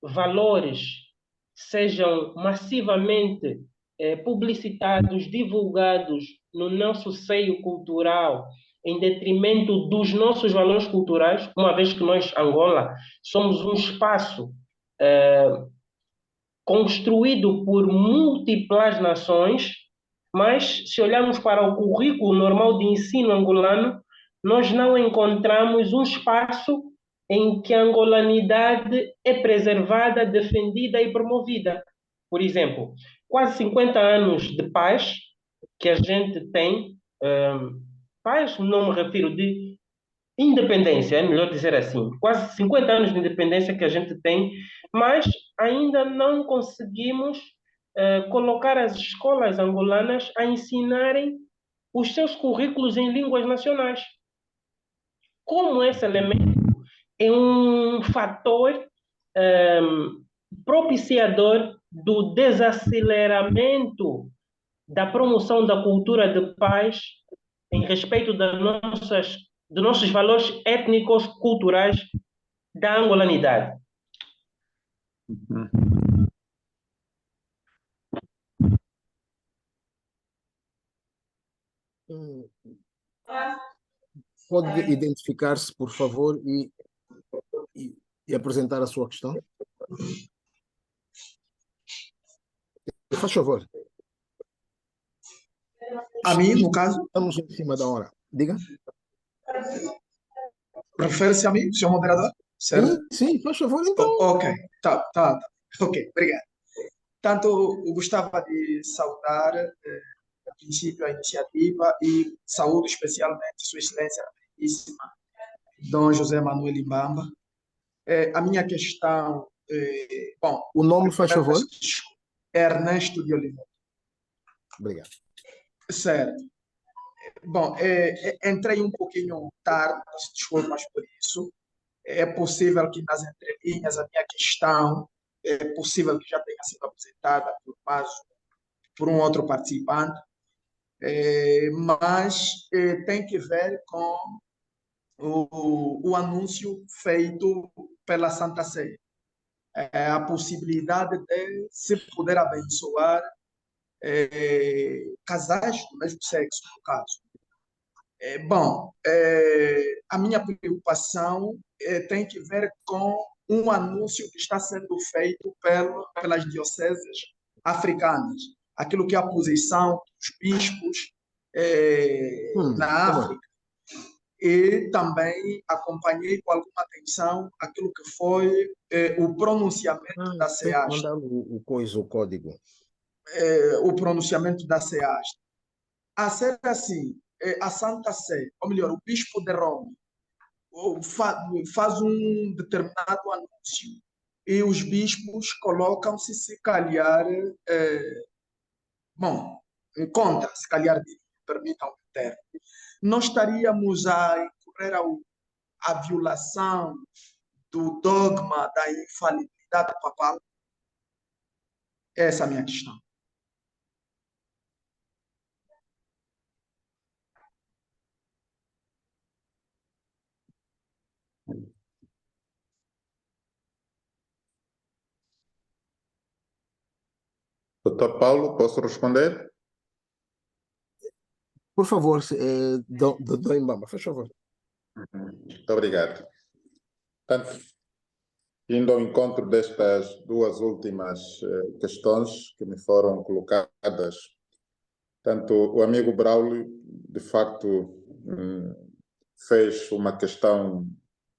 Speaker 5: valores sejam massivamente publicitados, divulgados no nosso seio cultural, em detrimento dos nossos valores culturais, uma vez que nós, Angola, somos um espaço construído por múltiplas nações, Mas, se olharmos para o currículo normal de ensino angolano, nós não encontramos um espaço em que a angolanidade é preservada, defendida e promovida. Por exemplo, quase 50 anos de paz que a gente tem, paz não me refiro de independência, é melhor dizer assim, quase 50 anos de independência que a gente tem, mas ainda não conseguimos colocar as escolas angolanas a ensinarem os seus currículos em línguas nacionais. Como esse elemento é um fator propiciador do desaceleramento da promoção da cultura de paz em respeito dos nossos valores étnicos, culturais, da angolanidade.
Speaker 1: Pode identificar-se, por favor, e apresentar a sua questão? Faz favor.
Speaker 9: A mim, no caso?
Speaker 1: Estamos em cima da hora. Diga.
Speaker 9: Refere-se a mim, senhor moderador? Certo?
Speaker 1: Sim, faz favor, então.
Speaker 9: Ok, tá. Ok, obrigado. Tanto eu gostava de saudar, a princípio, a iniciativa e saúdo especialmente Sua Excelência Reverendíssima Dom José Manuel Imbamba. A minha questão, bom...
Speaker 1: O nome, faz favor?
Speaker 9: Ernesto de Oliveira.
Speaker 1: Obrigado.
Speaker 9: Certo. Bom, entrei um pouquinho tarde, desculpas por isso. É possível que nas entrelinhas a minha questão, é possível que já tenha sido apresentada por um outro participante, mas tem que ver com o anúncio feito pela Santa Sé. A possibilidade de se poder abençoar casais do mesmo sexo, no caso. Bom, a minha preocupação tem que ver com um anúncio que está sendo feito pelas dioceses africanas, aquilo que é a posição dos bispos na África. E também acompanhei com alguma atenção aquilo que foi o pronunciamento da SEAST.
Speaker 1: Mandar o código.
Speaker 9: O pronunciamento da SEAST. A ser assim, a Santa Sé, ou melhor, o Bispo de Roma, faz um determinado anúncio e os bispos colocam-se, se calhar, contra, se calhar, permitam o termo. Nós estaríamos a incorrer a violação do dogma da infalibilidade papal? Essa é a minha questão.
Speaker 3: Doutor Paulo, posso responder?
Speaker 1: Por favor, Dom Imbamba, faz favor.
Speaker 3: Muito obrigado. Portanto, indo ao encontro destas duas últimas questões que me foram colocadas, tanto o amigo Braulio, de facto, fez uma questão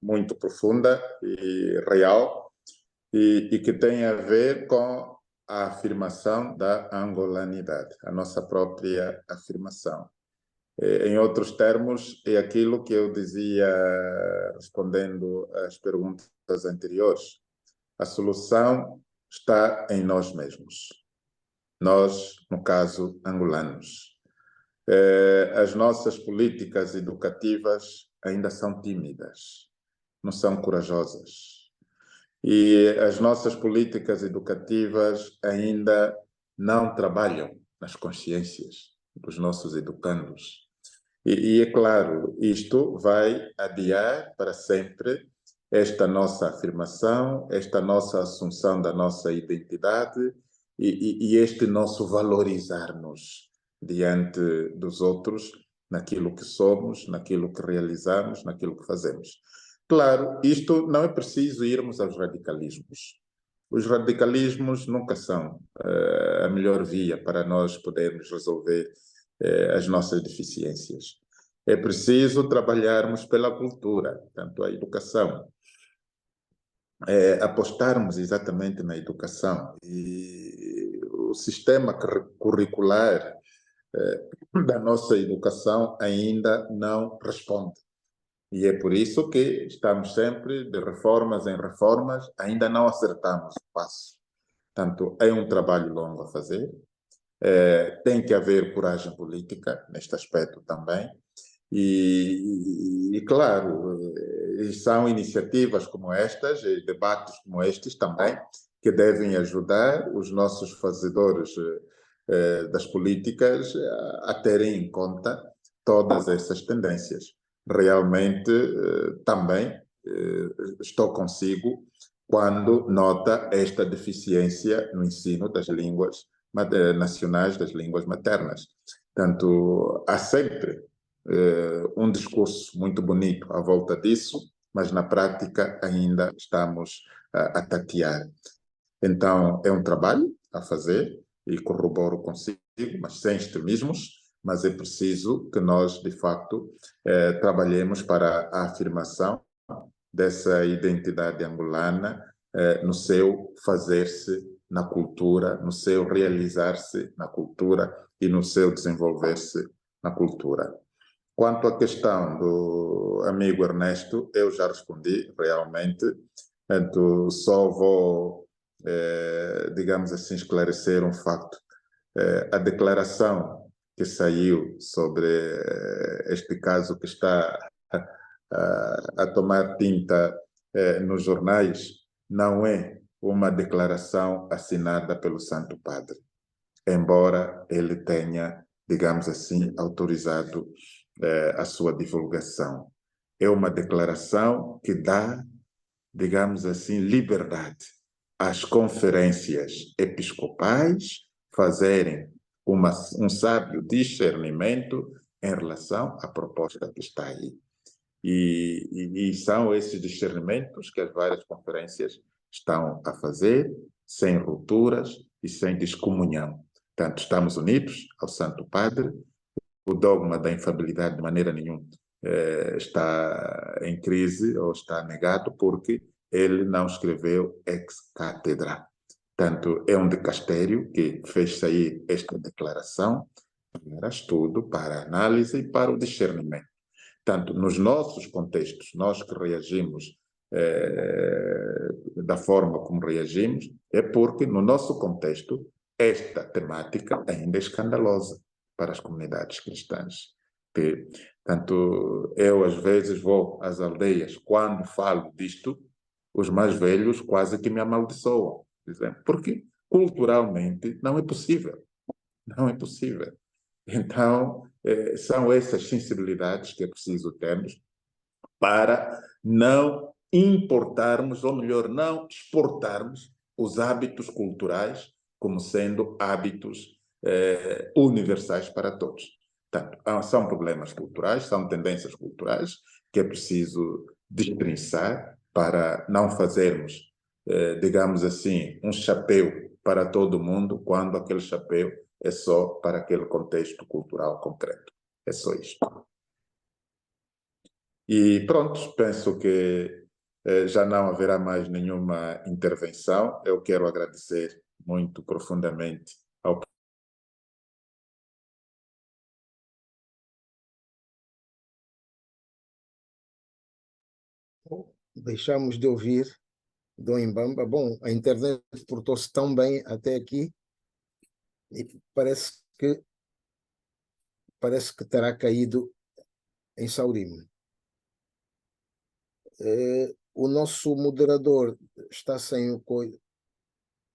Speaker 3: muito profunda e real e que tem a ver com a afirmação da angolanidade, a nossa própria afirmação. Em outros termos, é aquilo que eu dizia respondendo às perguntas anteriores. A solução está em nós mesmos. Nós, no caso, angolanos. As nossas políticas educativas ainda são tímidas, não são corajosas. E as nossas políticas educativas ainda não trabalham nas consciências dos nossos educandos. E é claro, isto vai adiar para sempre esta nossa afirmação, esta nossa assunção da nossa identidade e este nosso valorizar-nos diante dos outros naquilo que somos, naquilo que realizamos, naquilo que fazemos. Claro, isto não é preciso irmos aos radicalismos. os radicalismos nunca são a melhor via para nós podermos resolver as nossas deficiências. É preciso trabalharmos pela cultura, tanto a educação, apostarmos exatamente na educação. E o sistema curricular da nossa educação ainda não responde. E é por isso que estamos sempre de reformas em reformas, ainda não acertamos o passo. Portanto, é um trabalho longo a fazer. Tem que haver coragem política neste aspecto também. E claro, são iniciativas como estas, e debates como estes também, que devem ajudar os nossos fazedores das políticas a terem em conta todas essas tendências. Realmente, também estou consigo quando nota esta deficiência no ensino das línguas nacionais, das línguas maternas. Portanto, há sempre um discurso muito bonito à volta disso, mas na prática ainda estamos a tatear. Então, é um trabalho a fazer e corroboro consigo, mas sem extremismos, mas é preciso que nós, de facto, trabalhemos para a afirmação dessa identidade angolana no seu fazer-se na cultura, no seu realizar-se na cultura e no seu desenvolver-se na cultura. Quanto à questão do amigo Ernesto, eu já respondi realmente, portanto, só vou, digamos assim, esclarecer um facto. A declaração que saiu sobre este caso que está a tomar tinta nos jornais não é uma declaração assinada pelo Santo Padre, embora ele tenha, digamos assim, autorizado a sua divulgação. É uma declaração que dá, digamos assim, liberdade às conferências episcopais fazerem um sábio discernimento em relação à proposta que está aí. E são esses discernimentos que as várias conferências estão a fazer, sem rupturas e sem descomunhão. Portanto, estamos unidos ao Santo Padre. O dogma da infalibilidade de maneira nenhuma está em crise ou está negado, porque ele não escreveu ex cátedra. Portanto, é um dicastério que fez sair esta declaração para estudo, para análise e para o discernimento. Portanto, nos nossos contextos, nós que reagimos da forma como reagimos, é porque no nosso contexto esta temática ainda é escandalosa para as comunidades cristãs. Portanto, eu às vezes vou às aldeias, quando falo disto, os mais velhos quase que me amaldiçoam, porque culturalmente não é possível, não é possível. Então, são essas sensibilidades que é preciso termos para não importarmos, ou melhor, não exportarmos os hábitos culturais como sendo hábitos universais para todos. Portanto, são problemas culturais, são tendências culturais que é preciso destrinçar para não fazermos, digamos assim, um chapéu para todo mundo, quando aquele chapéu é só para aquele contexto cultural concreto. É só isto. E pronto, penso que já não haverá mais nenhuma intervenção. Eu quero agradecer muito profundamente ao
Speaker 1: Deixamos de ouvir Dom Imbamba. Bom, a internet portou-se tão bem até aqui e parece que terá caído em Saurimo. O nosso moderador está sem o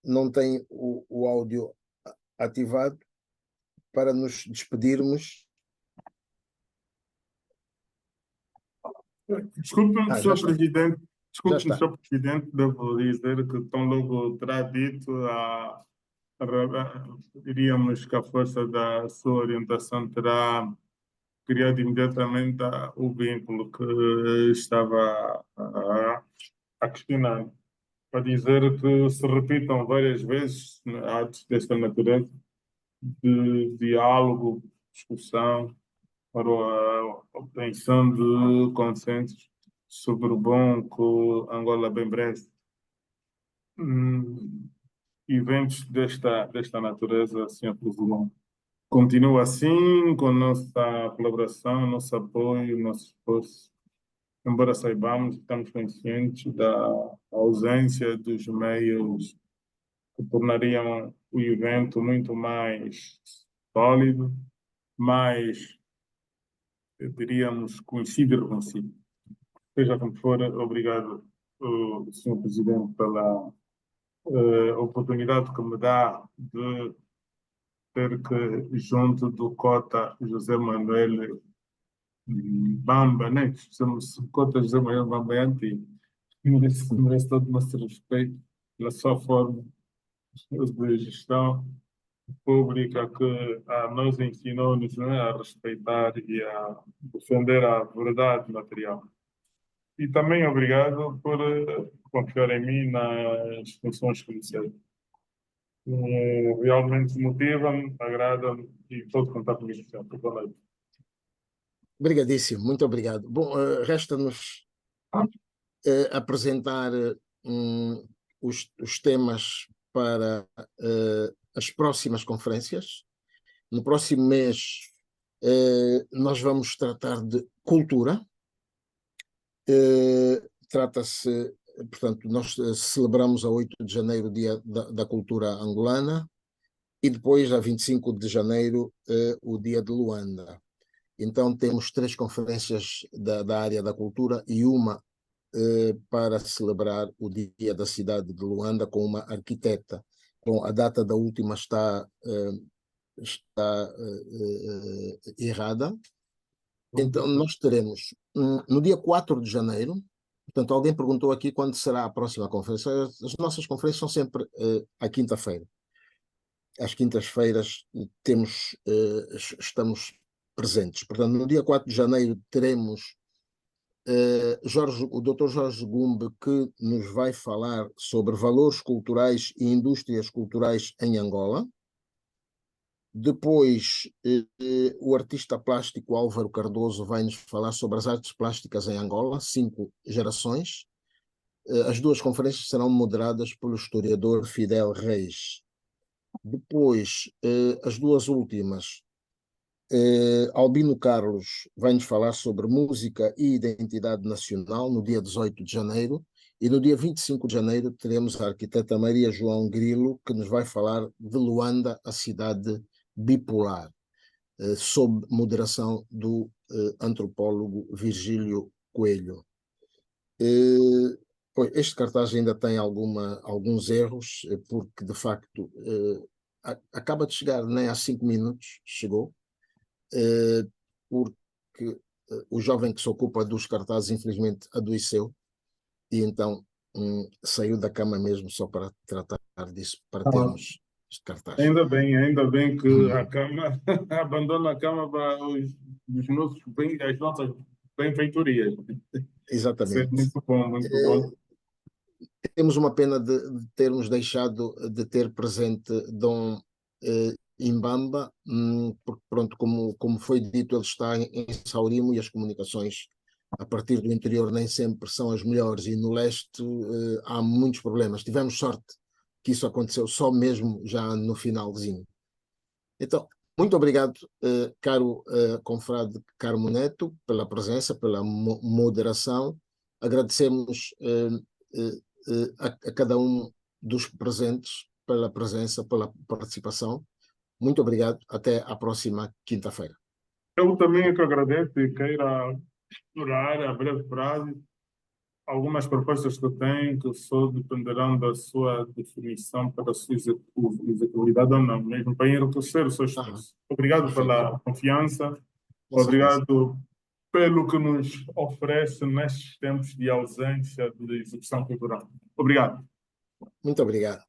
Speaker 1: não tem o áudio ativado. Para nos despedirmos.
Speaker 2: Desculpe-me, Sr. Presidente.
Speaker 1: Desculpe-me,
Speaker 2: Sr. Presidente, devo dizer que tão logo terá dito, diríamos que a força da sua orientação terá criado imediatamente o vínculo que estava a questionar. para dizer que se repitam várias vezes atos desta natureza, de diálogo, discussão, para a obtenção de consensos sobre o bom que Angola bem merece. Eventos desta natureza, Sr. Presidente. Continua assim, com nossa colaboração, nosso apoio, nosso esforço. Embora saibamos, estamos conscientes da ausência dos meios que tornariam o evento muito mais sólido, mais, diríamos, conhecido e reconhecido. Seja como for, obrigado, Sr. Presidente, pela oportunidade que me dá de ter que, junto do Cota José Manuel Bamba, né? Cota José Manuel Bamba é antigo, merece todo o nosso respeito pela sua forma de gestão pública que a nós ensinou-nos, né, a respeitar e a defender a verdade material. E também obrigado por confiar em mim nas funções que me servem. Realmente motiva-me, agrada-me e pode contar comigo sempre. Boa noite.
Speaker 1: Obrigadíssimo, muito obrigado. Bom, resta-nos apresentar os temas para as próximas conferências. No próximo mês, nós vamos tratar de cultura. Trata-se, portanto, nós celebramos a 8 de janeiro o Dia da Cultura Angolana e depois, a 25 de janeiro, o Dia de Luanda. Então, temos 3 conferências da área da cultura e uma para celebrar o Dia da Cidade de Luanda com uma arquiteta. Bom, a data da última está errada. Então, nós teremos no dia 4 de janeiro, portanto, alguém perguntou aqui quando será a próxima conferência. As nossas conferências são sempre à quinta-feira. Às quintas-feiras estamos presentes. Portanto, no dia 4 de janeiro teremos o Dr. Jorge Gumbe, que nos vai falar sobre valores culturais e indústrias culturais em Angola. Depois, o artista plástico Álvaro Cardoso vai nos falar sobre as artes plásticas em Angola, 5 gerações. As 2 conferências serão moderadas pelo historiador Fidel Reis. Depois, as 2 últimas, Albino Carlos vai nos falar sobre música e identidade nacional no dia 18 de janeiro. E no dia 25 de janeiro teremos a arquiteta Maria João Grilo, que nos vai falar de Luanda, a cidade bipolar, sob moderação do antropólogo Virgílio Coelho. Este cartaz ainda tem alguns erros, porque de facto acaba de chegar, nem há 5 minutos chegou, porque o jovem que se ocupa dos cartazes infelizmente adoeceu e então saiu da cama mesmo só para tratar disso, para termos este cartaz.
Speaker 2: Ainda bem que a cama abandona a cama para as nossas benfeitorias.
Speaker 1: Exatamente.
Speaker 2: Isso é muito bom, muito bom.
Speaker 1: Temos uma pena de termos deixado de ter presente Dom Imbamba, porque pronto, como foi dito, ele está em Saurimo e as comunicações a partir do interior nem sempre são as melhores e no leste há muitos problemas. Tivemos sorte que isso aconteceu só mesmo já no finalzinho. Então, muito obrigado, caro confrade Carmo Neto, pela presença, pela moderação. Agradecemos a cada um dos presentes pela presença, pela participação. Muito obrigado. Até à próxima quinta-feira.
Speaker 2: Eu também é que agradeço e queira explorar a breve prazo algumas propostas que eu tenho que só dependerão da sua definição para a sua executabilidade ou não, mesmo para enriquecer o seu esforço. Obrigado pela confiança, obrigado pelo que nos oferece nestes tempos de ausência de execução cultural. Obrigado.
Speaker 1: Muito obrigado.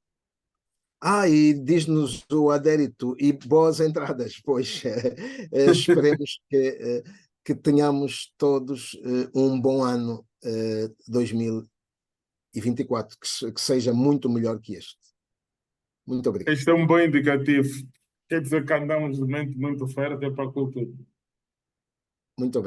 Speaker 1: E diz-nos o adérito, e boas entradas, pois esperemos que tenhamos todos um bom ano 2020. 2024, que seja muito melhor que este. Muito obrigado.
Speaker 2: Este é um bom indicativo. Quer dizer que andamos de mente muito fértil para a cultura.
Speaker 1: Muito obrigado.